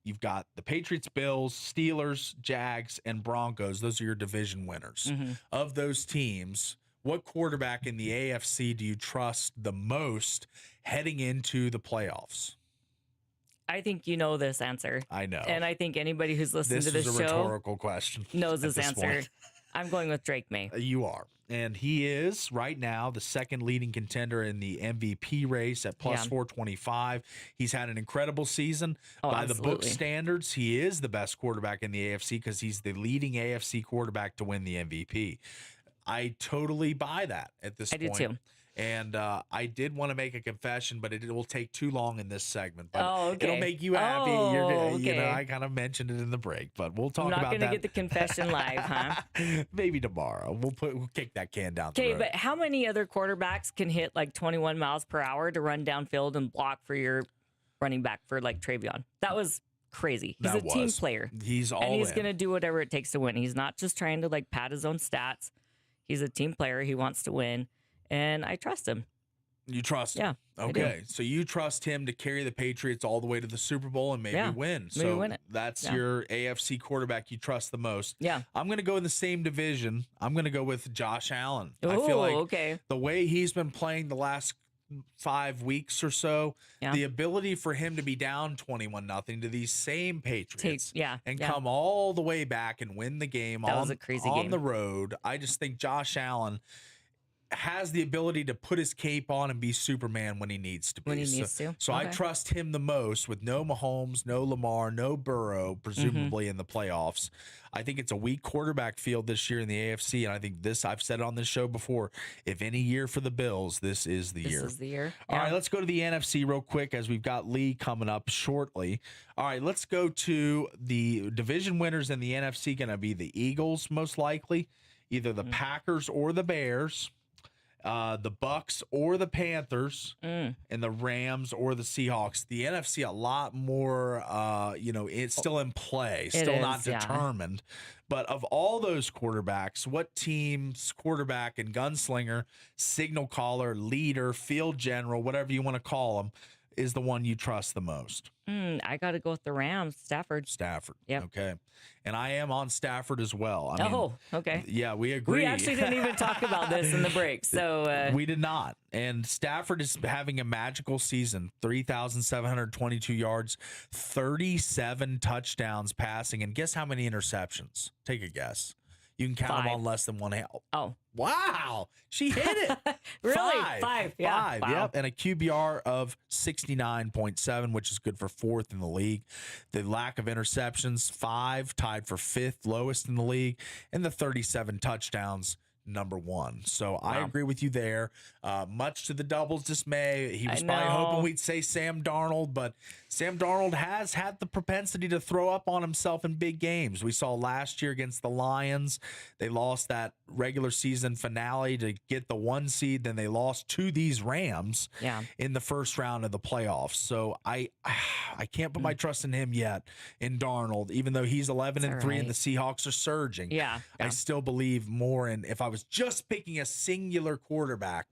you've got the Patriots, Bills, Steelers, Jags, and Broncos. Those are your division winners. Of those teams, what quarterback in the AFC do you trust the most heading into the playoffs? I think you know this answer. I know. And I think anybody who's listened to this show is a rhetorical question. Knows this answer. I'm going with Drake May. You are. And he is right now the second leading contender in the MVP race at plus 425. He's had an incredible season. By the book standards, he is the best quarterback in the AFC because he's the leading AFC quarterback to win the MVP. I totally buy that at this point. I do too. And I did want to make a confession, but it will take too long in this segment. But it'll make you happy. I kind of mentioned it in the break, but we'll talk about that. I'm not going to get the confession live, huh? Maybe tomorrow. We'll kick that can down the road. Okay, but how many other quarterbacks can hit like 21 miles per hour to run downfield and block for your running back for like Travion? That was crazy. He's a team player. He's all in. And he's going to do whatever it takes to win. He's not just trying to like pad his own stats. He's a team player. He wants to win. And I trust him. You trust him? Yeah. Okay. So you trust him to carry the Patriots all the way to the Super Bowl and maybe win. Maybe win it. That's your AFC quarterback you trust the most. Yeah. I'm going to go in the same division. I'm going to go with Josh Allen. Ooh, I feel like the way he's been playing the last 5 weeks or so, the ability for him to be down 21-0 to these same Patriots come all the way back and win the game was a crazy game the road. I just think Josh Allen has the ability to put his cape on and be Superman when he needs to be. So I trust him the most with no Mahomes, no Lamar, no Burrow, presumably in the playoffs. I think it's a weak quarterback field this year in the AFC, and I think I've said it on this show before, if any year for the Bills, this is the year. This is the year. All right, let's go to the NFC real quick as we've got Lee coming up shortly. All right, let's go to the division winners in the NFC, going to be the Eagles most likely, either the Packers or the Bears. the Bucks or the Panthers, and the Rams or the Seahawks. The NFC a lot more, it's still in play, still not determined. But of all those quarterbacks, what team's quarterback and gunslinger, signal caller, leader, field general, whatever you want to call him, is the one you trust the most? I got to go with the Rams, Stafford. Yep. Okay. And I am on Stafford as well. I mean, okay. Yeah, we agree. We actually didn't even talk about this in the break. So we did not. And Stafford is having a magical season. 3,722 yards, 37 touchdowns passing. And guess how many interceptions? Take a guess. You can count 5. them on less than one hand. Oh. Wow. She hit it. Really? 5. Yeah. 5. Wow. Yep. And a QBR of 69.7, which is good for 4th in the league. The lack of interceptions, 5, tied for 5th, lowest in the league. And the 37 touchdowns, number 1. So I agree with you there. Much to the Double's dismay, he was probably hoping we'd say Sam Darnold, but Sam Darnold has had the propensity to throw up on himself in big games. We saw last year against the Lions. They lost that regular season finale to get the 1 seed. Then they lost to these Rams in the first round of the playoffs. So I can't put my trust in him yet, in Darnold, even though he's 11-3 and the Seahawks are surging. I still believe more in, if I was just picking a singular quarterback,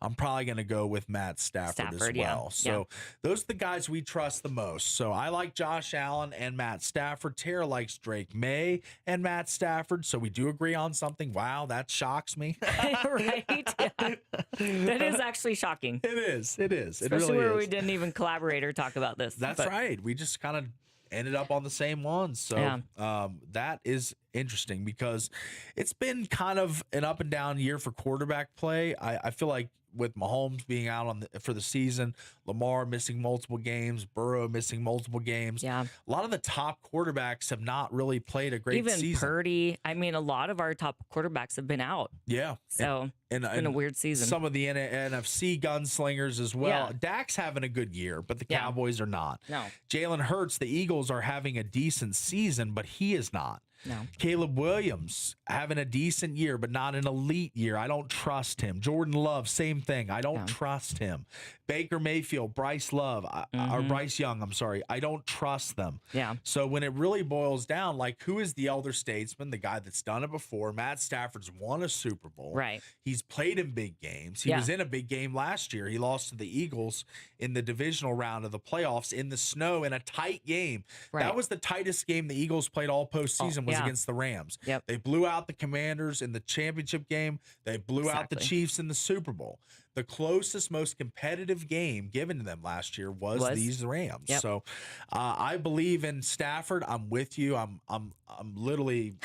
I'm probably going to go with Matt Stafford as well. So those are the guys we trust the most. So I like Josh Allen and Matt Stafford. Tara likes Drake May and Matt Stafford. So we do agree on something. Wow, that shocks me. Right? Yeah. That is actually shocking. It is. Especially it really where is. we didn't even collaborate or talk about this. That's right. We just kind of ended up on the same ones. So that is interesting because it's been kind of an up and down year for quarterback play. I feel like with Mahomes being out for the season, Lamar missing multiple games, Burrow missing multiple games. Yeah. A lot of the top quarterbacks have not really played a great season. Even Purdy. I mean, a lot of our top quarterbacks have been out. Yeah. So it's been a weird season. Some of the NFC gunslingers as well. Dak's having a good year, but the Cowboys are not. No. Jalen Hurts, the Eagles are having a decent season, but he is not. No. Caleb Williams having a decent year, but not an elite year. I don't trust him. Jordan Love, same thing. I don't trust him. Baker Mayfield, Bryce Young, I'm sorry. I don't trust them. Yeah. So when it really boils down, like, who is the elder statesman, the guy that's done it before? Matt Stafford's won a Super Bowl. Right. He's played in big games. He was in a big game last year. He lost to the Eagles in the divisional round of the playoffs in the snow in a tight game. Right. That was the tightest game the Eagles played all postseason was against the Rams. Yep. They blew out the Commanders in the championship game. They blew out the Chiefs in the Super Bowl. The closest, most competitive game given to them last year was these Rams. Yep. So I believe in Stafford. I'm with you. I'm literally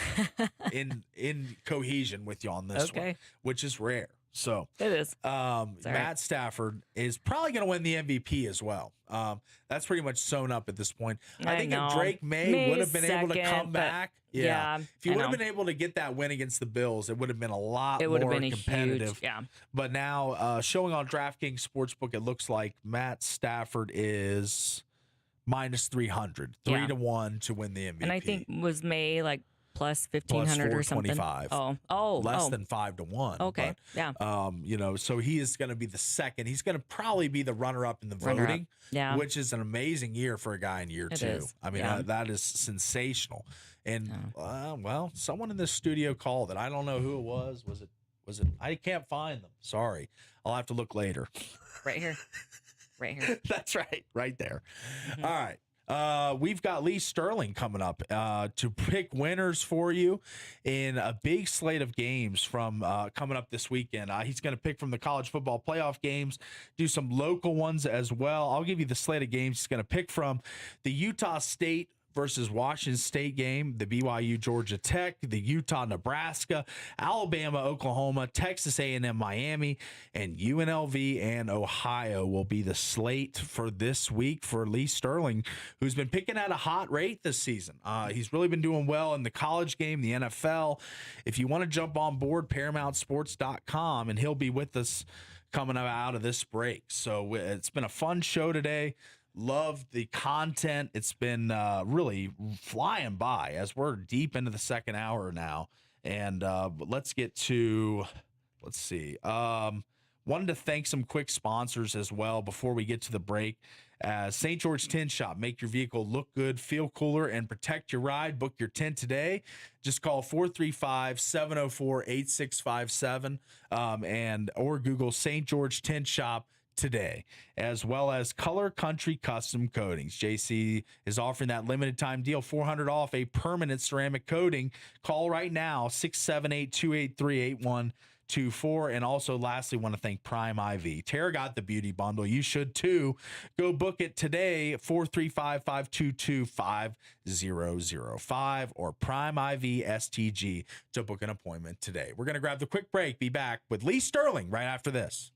in cohesion with you on this one, which is rare. So it is. Matt Stafford is probably going to win the MVP as well. That's pretty much sewn up at this point. I think if Drake May would have been able to come back, if he would have been able to get that win against the Bills, it would have been a lot more competitive. Huge, But now, showing on DraftKings Sportsbook, it looks like Matt Stafford is minus 300, 3-1 to win the MVP. And I think was May like plus 1,500 or something. 425. Less than 5-1. Okay. But, so he is going to be the second. He's going to probably be the runner-up in the voting, which is an amazing year for a guy in year 2. I mean, that is sensational. And someone in this studio called it. I don't know who it was. Was it? I can't find them. Sorry. I'll have to look later. Right here. That's right. Right there. Mm-hmm. All right. We've got Lee Sterling coming up to pick winners for you in a big slate of games from coming up this weekend. He's going to pick from the college football playoff games, do some local ones as well. I'll give you the slate of games he's going to pick from. The Utah State versus Washington State game, the BYU Georgia Tech, the Utah Nebraska, Alabama Oklahoma, Texas A&M Miami, and UNLV and Ohio will be the slate for this week for Lee Sterling, who's been picking at a hot rate this season. He's really been doing well in the college game, the NFL. If you want to jump on board, ParamountSports.com, and he'll be with us coming out of this break. So it's been a fun show today. Love the content. It's been really flying by as we're deep into the second hour now. And let's get to let's see. Wanted to thank some quick sponsors as well before we get to the break. St. George Tint Shop. Make your vehicle look good, feel cooler, and protect your ride. Book your tint today. Just call 435-704-8657 or Google St. George Tint Shop today, as well as Color Country Custom Coatings. JC is offering that limited time deal, $400 off a permanent ceramic coating. Call right now, 678-283-8124. And also, lastly, want to thank Prime IV. Tara got the beauty bundle. You should too. Go book it today, 435-522-5005 or Prime IV STG to book an appointment today. We're going to grab the quick break. Be back with Lee Sterling right after this.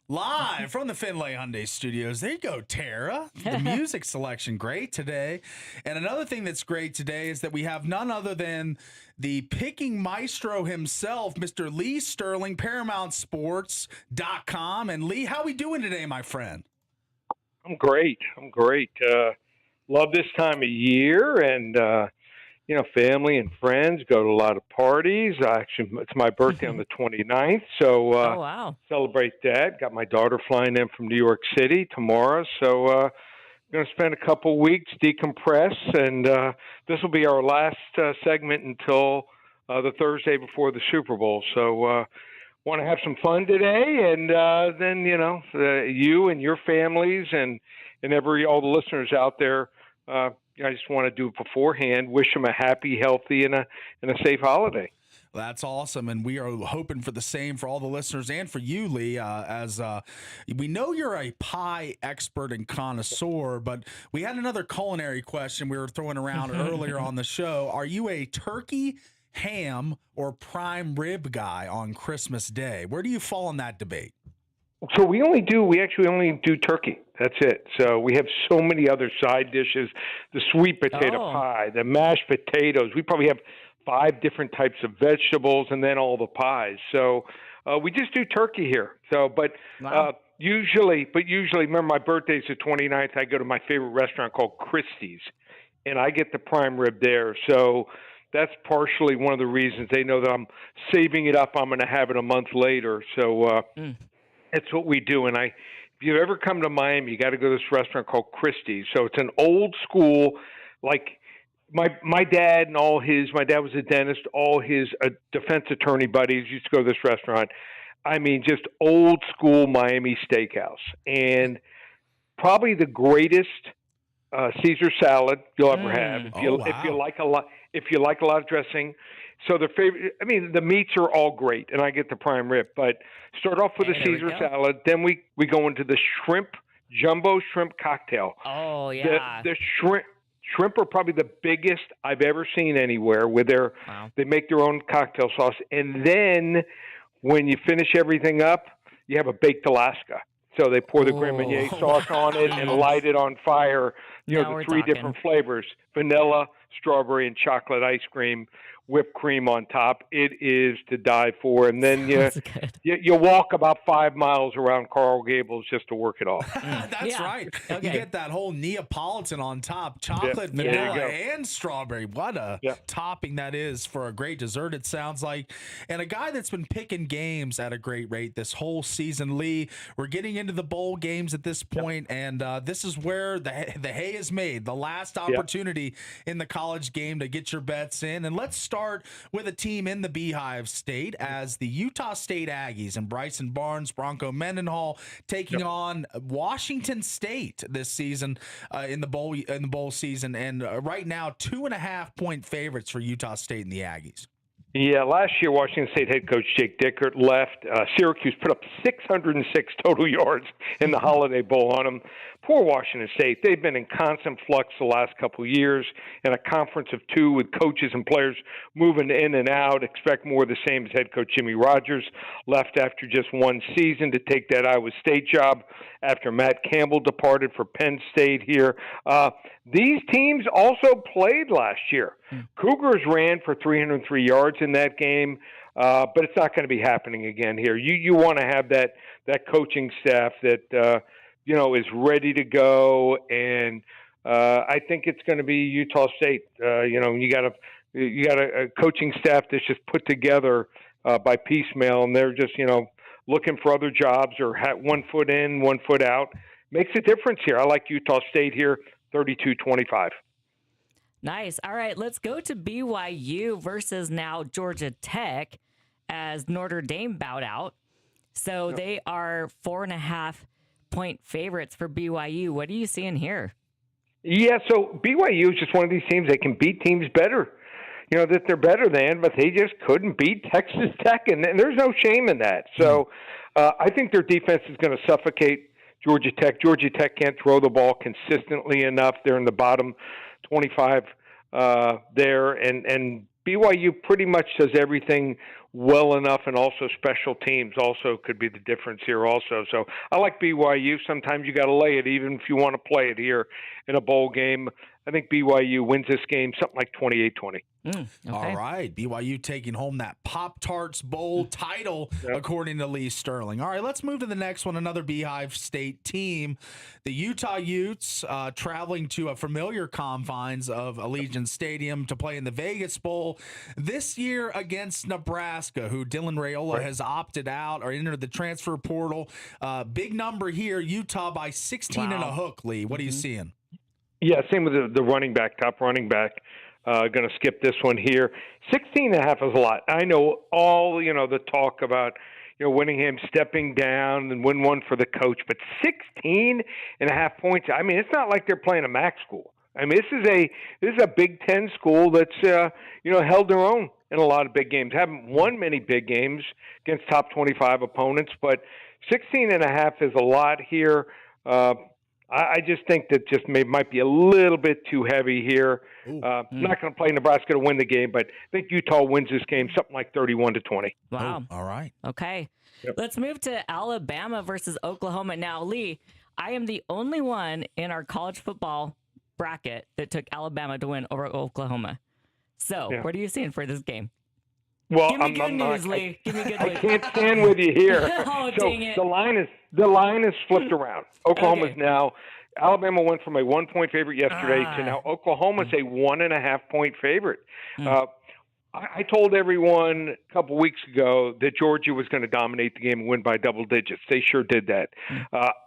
Live from the Finlay Hyundai Studios. There you go, Tara. The music selection, great today. And another thing that's great today is that we have none other than the picking maestro himself, Mr. Lee Sterling, ParamountSports.com. And Lee, how we doing today, my friend? I'm great. Love this time of year, and family and friends, go to a lot of parties. Actually, it's my birthday on the 29th, so Oh, wow. celebrate that. Got my daughter flying in from New York City tomorrow, so going to spend a couple weeks, decompress, and this will be our last segment until the Thursday before the Super Bowl. So want to have some fun today, and then you and your families and all the listeners out there. I just want to do it beforehand. Wish them a happy, healthy, and a safe holiday. That's awesome, and we are hoping for the same for all the listeners and for you, Lee, as we know you're a pie expert and connoisseur, but we had another culinary question we were throwing around earlier on the show. Are you a turkey, ham, or prime rib guy on Christmas Day? Where do you fall in that debate? So we actually only do turkey. That's it. So we have so many other side dishes, the sweet potato pie, the mashed potatoes. We probably have 5 different types of vegetables, and then all the pies. So we just do turkey here. So, but usually, remember my birthday's the 29th. I go to my favorite restaurant called Christie's, and I get the prime rib there. So that's partially one of the reasons they know that I'm saving it up. I'm going to have it a month later. So that's what we do. And if you've ever come to Miami, you got to go to this restaurant called Christie's. So it's an old school, like my dad and my dad was a dentist, all his defense attorney buddies used to go to this restaurant. I mean, just old school Miami steakhouse. And probably the greatest Caesar salad you'll ever have. If you like a lot of dressing. So their favorite, I mean, the meats are all great, and I get the prime rib. But start off with a Caesar salad, then we go into the jumbo shrimp cocktail. Oh yeah, the shrimp are probably the biggest I've ever seen anywhere. They make their own cocktail sauce, and then when you finish everything up, you have a baked Alaska. So they pour the Grand Marnier sauce on it and light it on fire. The 3 different flavors: vanilla, strawberry, and chocolate ice cream, whipped cream on top. It is to die for. And then you walk about 5 miles around Coral Gables just to work it off. That's right. Okay. You get that whole Neapolitan on top, chocolate, vanilla, and strawberry. What a topping that is for a great dessert, it sounds like. And a guy that's been picking games at a great rate this whole season, Lee. We're getting into the bowl games at this point, and this is where the hay is made, the last opportunity in the college game to get your bets in. And let's start with a team in the Beehive State as the Utah State Aggies and Bryson Barnes, Bronco Mendenhall taking on Washington State this season in the bowl season, and right now 2.5-point favorites for Utah State and the Aggies. Yeah, last year Washington State head coach Jake Dickert left. Syracuse put up 606 total yards in the Holiday Bowl on them. Poor Washington State. They've been in constant flux the last couple of years in a conference of 2 with coaches and players moving in and out. Expect more of the same as head coach Jimmy Rogers left after just 1 season to take that Iowa State job after Matt Campbell departed for Penn State here. These teams also played last year. Cougars ran for 303 yards in that game, but it's not going to be happening again here. You want to have that coaching staff that is ready to go, and I think it's going to be Utah State. You got a coaching staff that's just put together by piecemeal, and they're just looking for other jobs or have 1 foot in, 1 foot out. Makes a difference here. I like Utah State here, 32-25. Nice. All right, let's go to BYU versus now Georgia Tech as Notre Dame bowed out. So they are 4.5-point favorites for BYU. What are you seeing here? Yeah, so BYU is just one of these teams that can beat teams better, that they're better than, but they just couldn't beat Texas Tech, and there's no shame in that. So I think their defense is going to suffocate Georgia Tech. Georgia Tech can't throw the ball consistently enough. They're in the bottom 25 there, and BYU pretty much does everything well enough, and also special teams also could be the difference here also. So I like BYU. Sometimes you got to lay it, even if you want to play it here in a bowl game. I think BYU wins this game something like 28-20. Okay. All right. BYU taking home that Pop-Tarts Bowl title, according to Lee Sterling. All right, let's move to the next one. Another Beehive State team. The Utah Utes traveling to a familiar confines of Allegiant Stadium to play in the Vegas Bowl this year against Nebraska, who Dylan Raiola has opted out or entered the transfer portal. Big number here. Utah by 16 and a hook, Lee. What are you seeing? Yeah, same with the running back, top running back. Going to skip this one here. 16.5 is a lot. I know all, the talk about, Whittingham stepping down and win one for the coach. But 16.5 points. I mean, it's not like they're playing a MAC school. I mean, this is a Big Ten school that's held their own in a lot of big games. Haven't won many big games against top 25 opponents, but 16.5 is a lot here. I just think that might be a little bit too heavy here. Not going to play Nebraska to win the game, but I think Utah wins this game something like 31-20. Wow. All right. Okay. Yep. Let's move to Alabama versus Oklahoma. Now, Lee, I am the only one in our college football bracket that took Alabama to win over Oklahoma. So, what are you seeing for this game? Well, Give me good news, Lee. Give me good news. I can't stand with you here. Oh, so dang it. the line is flipped around. Oklahoma's now. Alabama went from a 1-point favorite yesterday to now Oklahoma's a 1.5-point favorite. I told everyone a couple weeks ago that Georgia was going to dominate the game and win by double digits. They sure did that.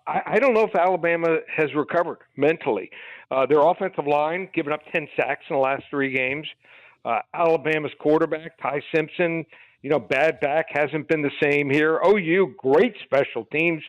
I don't know if Alabama has recovered mentally. Their offensive line giving up 10 sacks in the last 3 games. Alabama's quarterback, Ty Simpson, bad back, hasn't been the same here. OU, great special teams.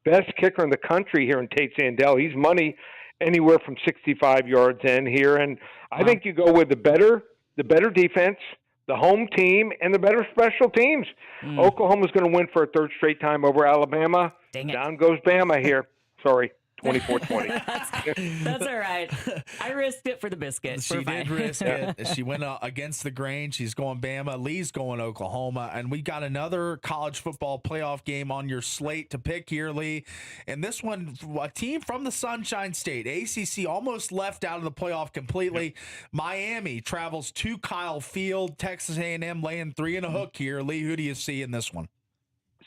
Best kicker in the country here in Tate Sandell. He's money anywhere from 65 yards in here. And I think you go with the better defense, the home team, and the better special teams. Oklahoma's going to win for a third straight time over Alabama. Dang it. Down goes Bama here. Sorry. 24-20. That's all right. I risked it for the biscuit. She did risk it. She went against the grain. She's going Bama. Lee's going Oklahoma. And we got another college football playoff game on your slate to pick here, Lee. And this one, a team from the Sunshine State, ACC, almost left out of the playoff completely. Miami travels to Kyle Field. Texas A&M laying 3 and a hook here. Lee, who do you see in this one?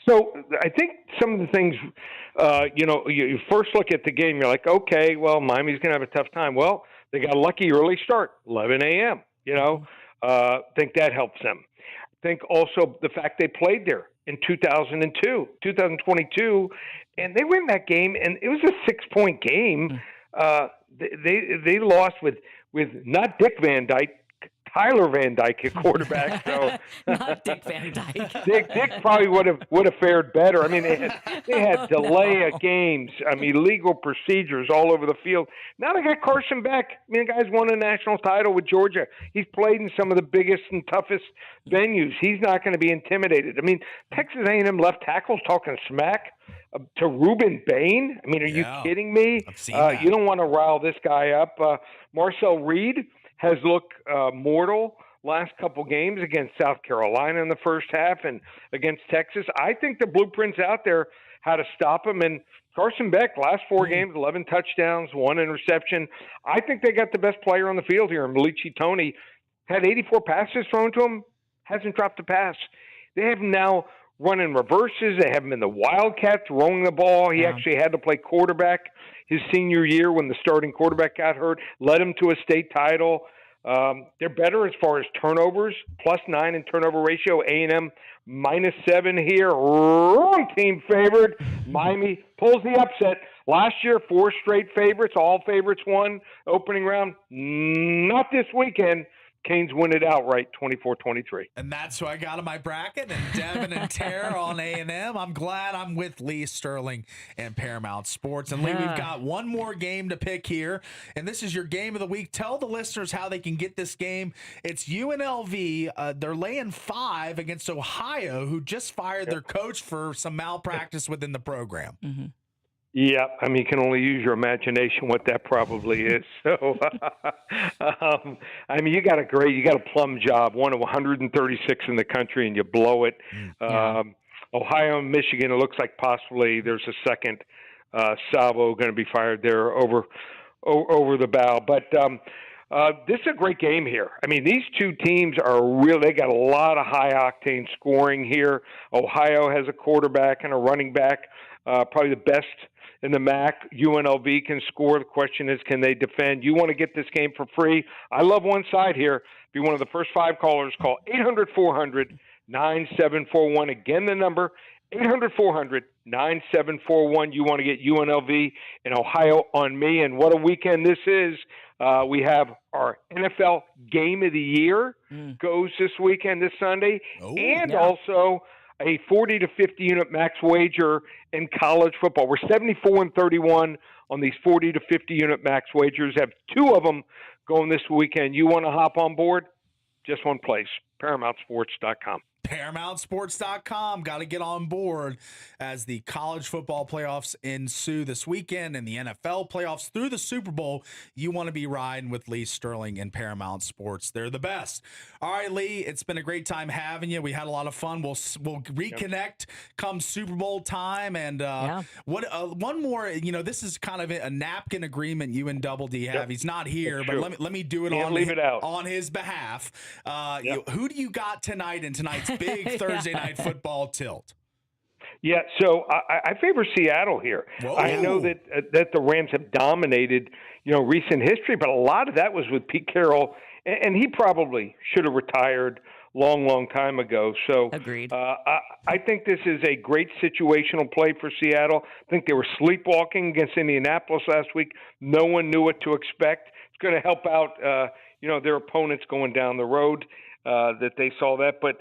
So I think some of the things, you first look at the game, you're like, okay, well, Miami's going to have a tough time. Well, they got a lucky early start, 11 a.m., think that helps them. I think also the fact they played there in 2022, and they win that game, and it was a 6-point game. They lost with not Dick Van Dyke, Tyler Van Dyke at quarterback. So not Dick Van Dyke. Dick probably would have fared better. I mean, they had delay of games. I mean, legal procedures all over the field. Now they got Carson Beck. I mean, the guy's won a national title with Georgia. He's played in some of the biggest and toughest venues. He's not going to be intimidated. I mean, Texas A&M left tackles talking smack to Ruben Bain. I mean, are you kidding me? You don't want to rile this guy up. Marcel Reed has looked mortal last couple games against South Carolina in the first half and against Texas. I think the blueprint's out there how to stop him. And Carson Beck, last 4 games, 11 touchdowns, 1 interception. I think they got the best player on the field here. Malichi Toney had 84 passes thrown to him, hasn't dropped a pass. They have him now running reverses. They have him in the Wildcat throwing the ball. He actually had to play quarterback his senior year when the starting quarterback got hurt, led him to a state title. They're better as far as turnovers, +9 in turnover ratio. A&M -7 here. Wrong team favored. Miami pulls the upset. Last year, 4 straight favorites. All favorites won opening round. Not this weekend. Canes win it outright, 24-23. And that's who I got in my bracket. And Devin and Tara on A&M. I'm glad I'm with Lee Sterling and Paramount Sports. And Lee, we've got one more game to pick here. And this is your game of the week. Tell the listeners how they can get this game. It's UNLV. They're laying 5 against Ohio, who just fired their coach for some malpractice within the program. Mm-hmm. Yeah, I mean, you can only use your imagination what that probably is. So, I mean, you got a plum job, one of 136 in the country, and you blow it. Ohio and Michigan, it looks like possibly there's a second Sabo going to be fired there over the bow. But this is a great game here. I mean, these two teams they got a lot of high-octane scoring here. Ohio has a quarterback and a running back, probably the best in the MAC. UNLV can score. The question is, can they defend? You want to get this game for free? I love one side here. Be one of the first 5 callers. Call 800-400-9741. Again, the number, 800-400-9741. You want to get UNLV and Ohio on me. And what a weekend this is. We have our NFL Game of the Year goes this weekend, this Sunday. Also a 40 to 50 unit max wager in college football. We're 74-31 on these 40 to 50 unit max wagers. Have 2 of them going this weekend. You want to hop on board? Just one place, ParamountSports.com. ParamountSports.com. Got to get on board as the college football playoffs ensue this weekend and the NFL playoffs through the Super Bowl. You want to be riding with Lee Sterling and Paramount Sports. They're the best. All right, Lee, it's been a great time having you. We had a lot of fun. We'll reconnect come Super Bowl time. And one more, this is kind of a napkin agreement you and Double D have. Yep. He's not here, That's but true. let me do it on his behalf. Who do you got tonight in tonight's big Thursday night football tilt? Yeah, so I favor Seattle here. Whoa. I know that the Rams have dominated, recent history, but a lot of that was with Pete Carroll, and he probably should have retired long time ago. So Agreed. I think this is a great situational play for Seattle. I think they were sleepwalking against Indianapolis last week. No one knew what to expect. It's going to help out, their opponents going down the road that they saw that. But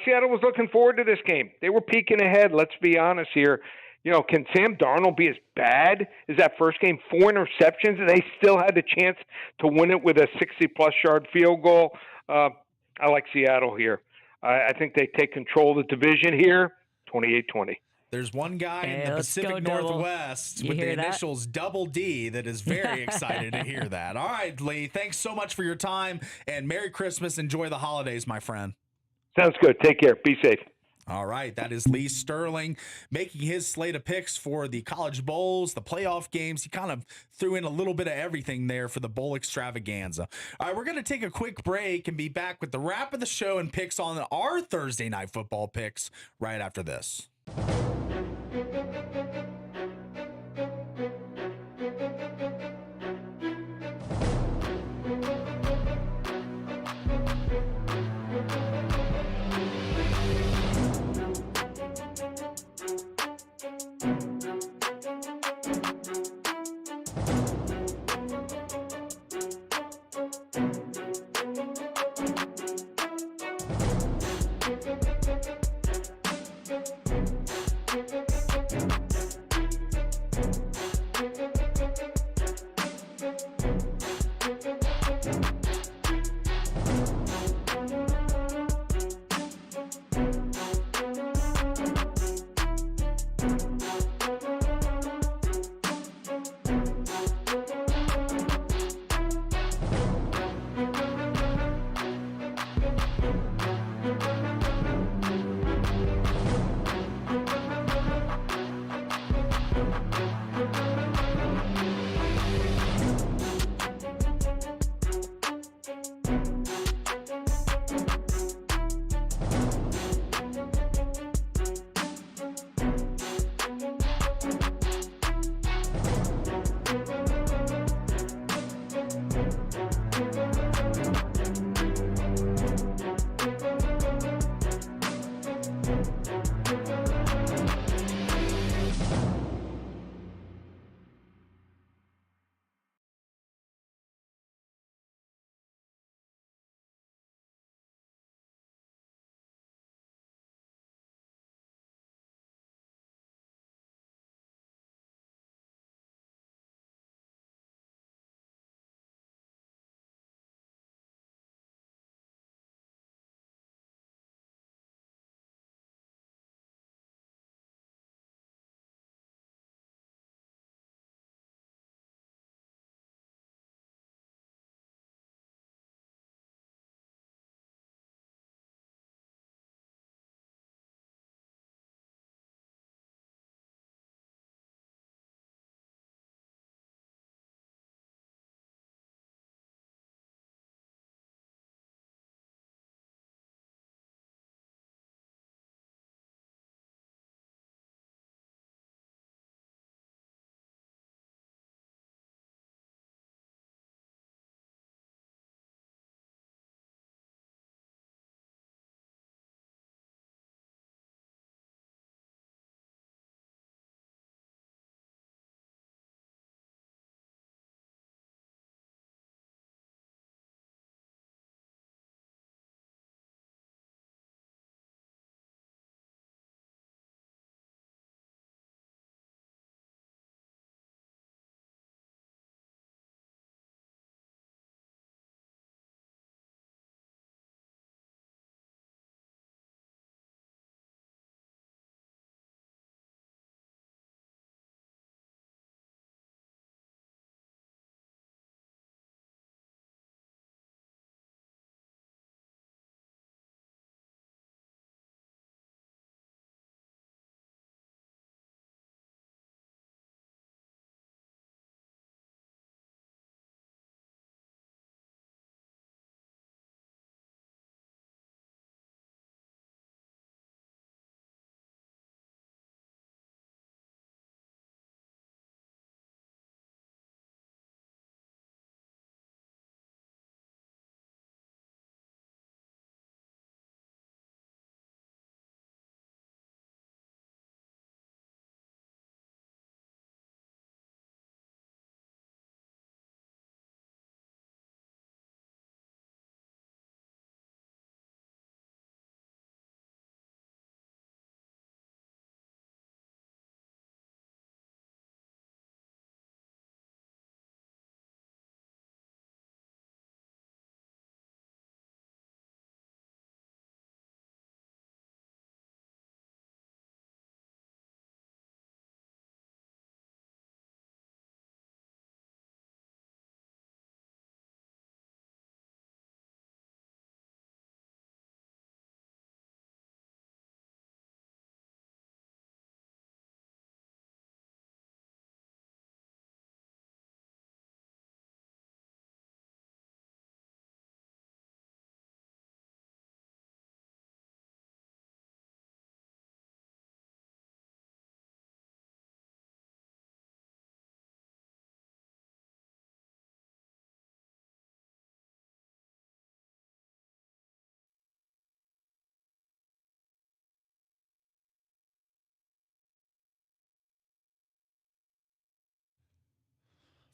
Seattle was looking forward to this game. They were peeking ahead. Let's be honest here. Can Sam Darnold be as bad as that first game? 4 interceptions, and they still had the chance to win it with a 60-plus yard field goal. I like Seattle here. I think they take control of the division here, 28-20. There's one guy in the Pacific Northwest with the initials Double D that is very excited to hear that. All right, Lee, thanks so much for your time, and Merry Christmas. Enjoy the holidays, my friend. Sounds good. Take care. Be safe. All right, that is Lee Sterling making his slate of picks for the college bowls, the playoff games. He kind of threw in a little bit of everything there for the bowl extravaganza. All right, we're going to take a quick break and be back with the wrap of the show and picks on our Thursday night football picks right after this.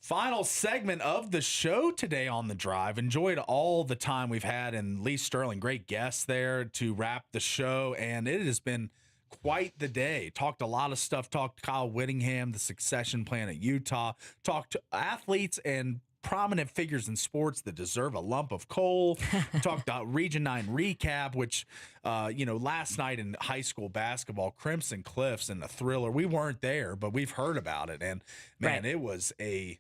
Final segment of the show today on The Drive. Enjoyed all the time we've had, and Lee Sterling, great guest there to wrap the show, and it has been quite the day. Talked a lot of stuff, talked Kyle Whittingham, the succession plan at Utah, talked to athletes and prominent figures in sports that deserve a lump of coal. Talked about Region 9 recap, which, last night in high school basketball, Crimson Cliffs and the Thriller, we weren't there, but we've heard about it. And, man, It was a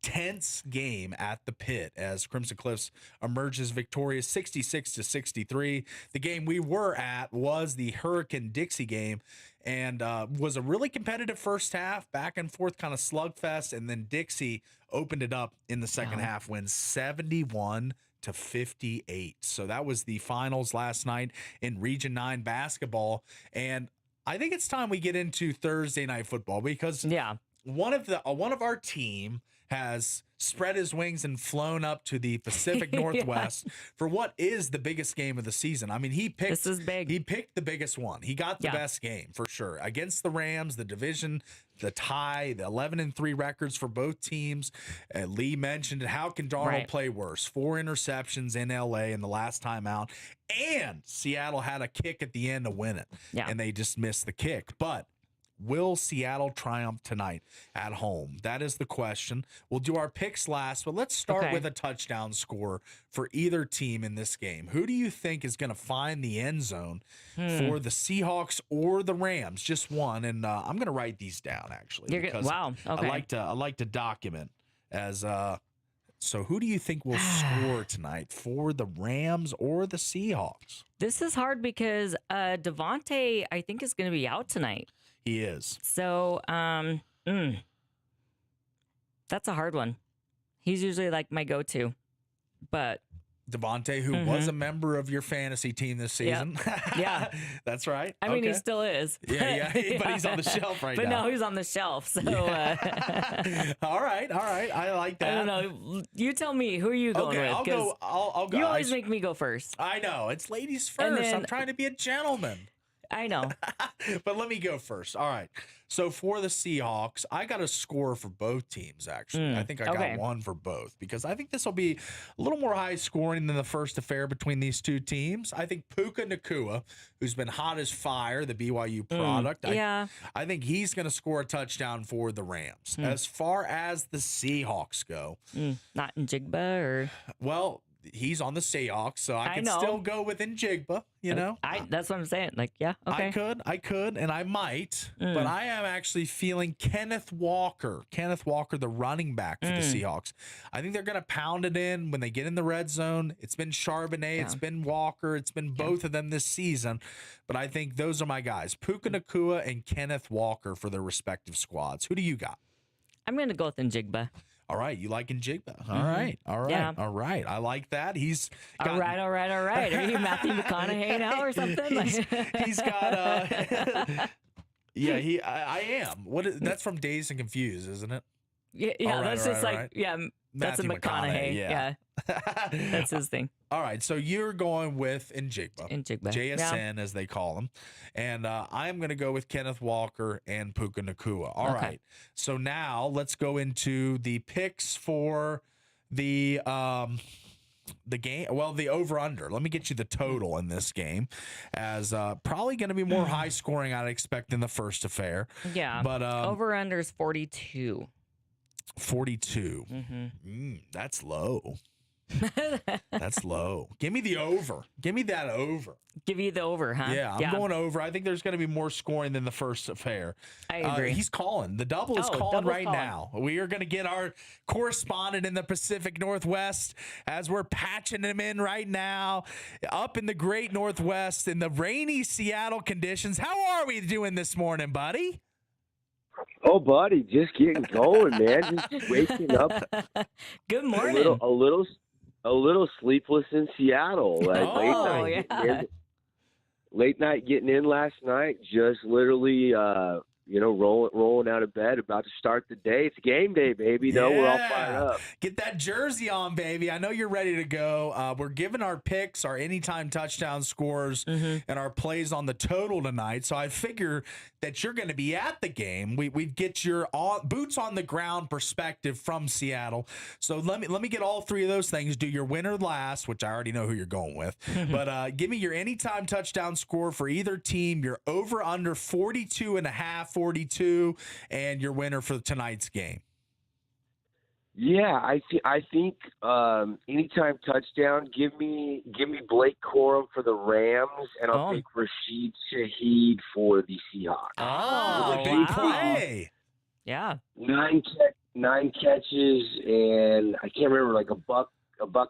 tense game at the pit as Crimson Cliffs emerges victorious 66-63. The game we were at was the Hurricane Dixie game, and was a really competitive first half, back and forth kind of slugfest, and then Dixie opened it up in the second half, wins 71-58. So that was the finals last night in Region 9 basketball, and I think it's time we get into Thursday night football because one of our team has spread his wings and flown up to the Pacific Northwest for what is the biggest game of the season. I mean, he picked this is big. He picked the biggest one. He got the best game for sure against the Rams, the division, the tie, the 11-3 records for both teams. Lee mentioned it. How can Darnold play worse? 4 interceptions in LA in the last time out, and Seattle had a kick at the end to win it, and they just missed the kick. But will Seattle triumph tonight at home? That is the question. We'll do our picks last, but let's start with a touchdown score for either team in this game. Who do you think is going to find the end zone for the Seahawks or the Rams? Just one, and I'm going to write these down actually. Because I like to document as. So who do you think will score tonight for the Rams or the Seahawks? This is hard because Devontae, I think, is going to be out tonight. He is. So, that's a hard one. He's usually like my go-to, but Devontae, who was a member of your fantasy team this season. Yeah. That's right. I mean, he still is. Yeah, but he's on the shelf right now. But no, he's on the shelf. So, all right. I like that. I don't know. You tell me, who are you going with? I'll go. You always make me go first. I know. It's ladies first. I'm trying to be a gentleman. I know. But let me go first. All right. So for the Seahawks, I got a score for both teams, actually. I think I got one for both because I think this will be a little more high scoring than the first affair between these two teams. I think Puka Nacua, who's been hot as fire, the BYU product, I think he's going to score a touchdown for the Rams. As far as the Seahawks go. Not in Jigba or? Well, he's on the Seahawks, so I can still go with Njigba, That's what I'm saying. Like, okay. I could, and I might, but I am actually feeling Kenneth Walker, the running back for the Seahawks. I think they're going to pound it in when they get in the red zone. It's been Charbonnet, it's been Walker, it's been both of them this season, but I think those are my guys, Puka Nacua and Kenneth Walker for their respective squads. Who do you got? I'm going to go with Njigba. All right, you like Njigba. All right. All right. I like that. He's got, all right. Are you Matthew McConaughey now or something? he's got I am. That's from Dazed and Confused, isn't it? Yeah, that's just that's a McConaughey. Yeah. That's his thing. All right, so you're going with Njigba. JSN, as they call him. And I'm going to go with Kenneth Walker and Puka Nacua. All right, so now let's go into the picks for the game. Well, the over-under. Let me get you the total in this game, as probably going to be more high scoring I'd expect in the first affair. Yeah, but over-under is 42. 42. That's low. That's low. Give me the over. Give me that over. Give you the over, huh? Yeah, I'm going over. I think there's going to be more scoring than the first affair. I agree. He's calling. The double is calling right now. We are going to get our correspondent in the Pacific Northwest as we're patching him in right now up in the great Northwest in the rainy Seattle conditions. How are we doing this morning, buddy? Oh, buddy, just getting going, man. Just waking up. Good morning. A little sleepless in Seattle. Late night getting in last night. Just literally rolling out of bed, about to start the day. It's game day, baby. No, we're all fired up. Get that jersey on, baby. I know you're ready to go. We're giving our picks, our anytime touchdown scores, and our plays on the total tonight. So I figure that you're going to be at the game. We'd get your boots on the ground perspective from Seattle. So let me get all three of those things. Do your winner last, which I already know who you're going with. But give me your anytime touchdown score for either team, your over under 42.5, 42, and your winner for tonight's game. Yeah, I think anytime touchdown. Give me Blake Corum for the Rams, and I'll take Rashid Shaheed for the Seahawks. Oh, big play! Yeah, 9 catches, and I can't remember, like a buck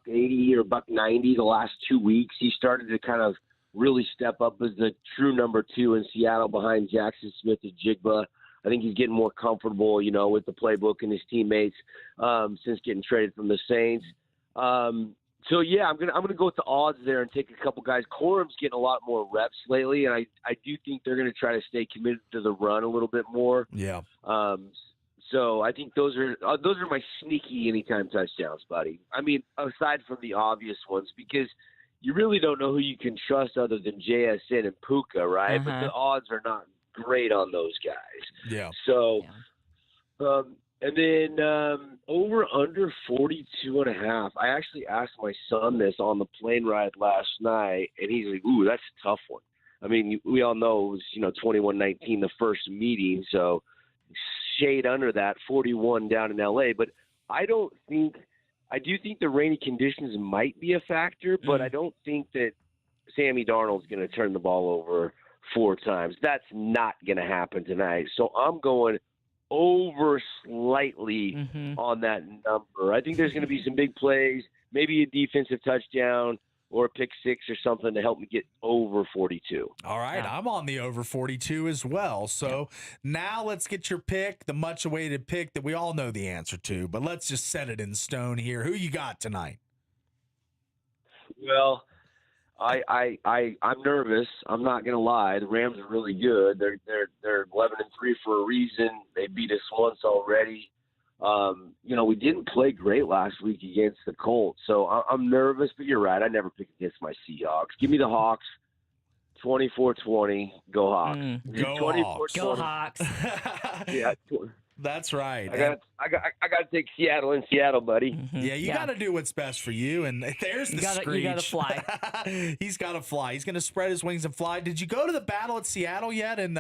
80 or buck 90 the last 2 weeks. He started to kind of really step up as the true number 2 in Seattle behind Jackson Smith and Jigba. I think he's getting more comfortable, with the playbook and his teammates since getting traded from the Saints. So yeah, I'm gonna go with the odds there and take a couple guys. Corum's getting a lot more reps lately, and I do think they're gonna try to stay committed to the run a little bit more. Yeah. So I think those are my sneaky anytime touchdowns, buddy. I mean, aside from the obvious ones, because you really don't know who you can trust other than JSN and Puka, right? But the odds are not great on those guys. Yeah. So, and then over under 42.5. I actually asked my son this on the plane ride last night, and he's like, "Ooh, that's a tough one." I mean, we all know it was 21-19 the first meeting, so shade under that 41 down in LA. But I do think the rainy conditions might be a factor, but I don't think that Sammy Darnold's going to turn the ball over 4 times. That's not going to happen tonight. So I'm going over slightly on that number. I think there's going to be some big plays, maybe a defensive touchdown or a pick 6 or something to help me get over 42. All right, I'm on the over 42 as well. So now let's get your pick, the much-awaited pick that we all know the answer to, but let's just set it in stone here. Who you got tonight? Well, I'm nervous. I'm not gonna lie. The Rams are really good. They're 11-3 for a reason. They beat us once already. We didn't play great last week against the Colts, so I'm nervous. But you're right. I never pick against my Seahawks. Give me the Hawks. 24-20. Go Hawks. Go Hawks. Yeah. That's right. I got to take Seattle in Seattle, buddy. Yeah, you got to do what's best for you. And there's the screech. You got to fly. He's got to fly. He's going to spread his wings and fly. Did you go to the battle at Seattle yet? And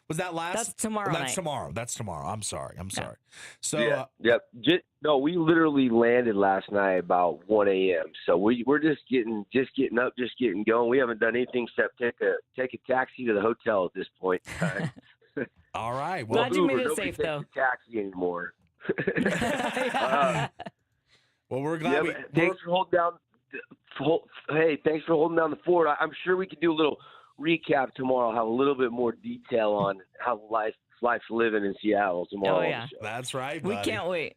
was that last? That's tomorrow night. That's tomorrow. I'm sorry. So no, we literally landed last night about 1 a.m. So we're just getting up, just getting going. We haven't done anything except take a taxi to the hotel at this point in time. All right. Well, glad you made it safe, though. Taxi anymore. Well, we're glad. Thanks for holding down. Thanks for holding down the fort. I'm sure we can do a little recap tomorrow. Have a little bit more detail on how life's living in Seattle tomorrow. Oh yeah, that's right, buddy. We can't wait.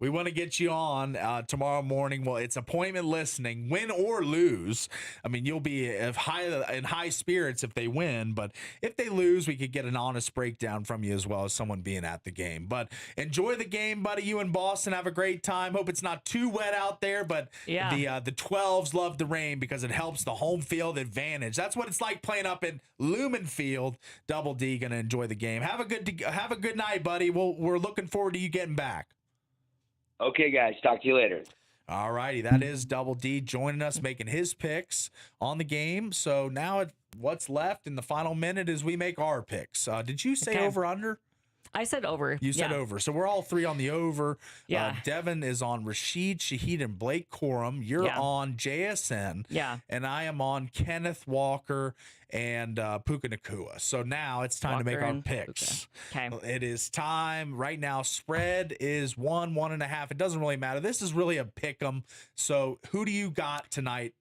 We want to get you on tomorrow morning. Well, it's appointment listening, win or lose. I mean, you'll be in high spirits if they win, but if they lose, we could get an honest breakdown from you as well as someone being at the game. But enjoy the game, buddy. You in Boston, have a great time. Hope it's not too wet out there, but the 12s love the rain because it helps the home field advantage. That's what it's like playing up in Lumen Field. Double D gonna enjoy the game. Have a good night, buddy. We're looking forward to you getting back. Okay, guys. Talk to you later. All righty. That is Double D joining us, making his picks on the game. So now what's left in the final minute is we make our picks. Did you say over under? I said over. You said over. So we're all three on the over. Yeah. Devin is on Rashid Shaheed and Blake Corum. You're on JSN. Yeah. And I am on Kenneth Walker and Puka Nacua. So now it's time to make our picks. Okay. It is time right now. Spread is 1.5. It doesn't really matter. This is really a pick 'em. So who do you got tonight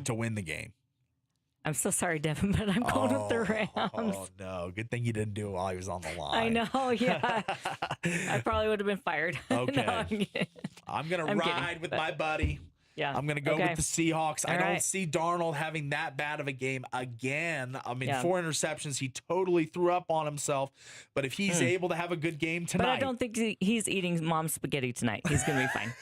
to win the game? I'm so sorry, Devin, but I'm going with the Rams. Oh, no. Good thing you didn't do it while he was on the line. I know, yeah. I probably would have been fired. Okay. No, I'm going to ride with my buddy. Yeah. I'm going to go Okay. with the Seahawks. I All don't right. see Darnold having that bad of a game again. I mean, Yeah. 4 interceptions. He totally threw up on himself. But if he's able to have a good game tonight. But I don't think he's eating mom's spaghetti tonight. He's going to be fine.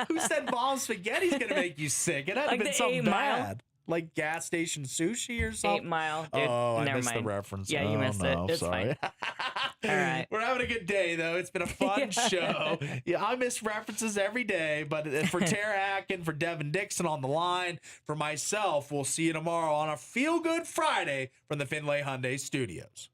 Who said mom's spaghetti's going to make you sick? It had to Like have been the something 8 Mile? bad. Like gas station sushi or 8 something? Mile. Dude, Oh, I never missed mind. the reference. Yeah, you Oh, missed no, it. It's sorry. fine. All right. We're having a good day, though. It's been a fun show. Yeah, I miss references every day. But for Tara Akin, for Devin Dixon on the line, for myself, we'll see you tomorrow on a Feel Good Friday from the Findlay Hyundai Studios.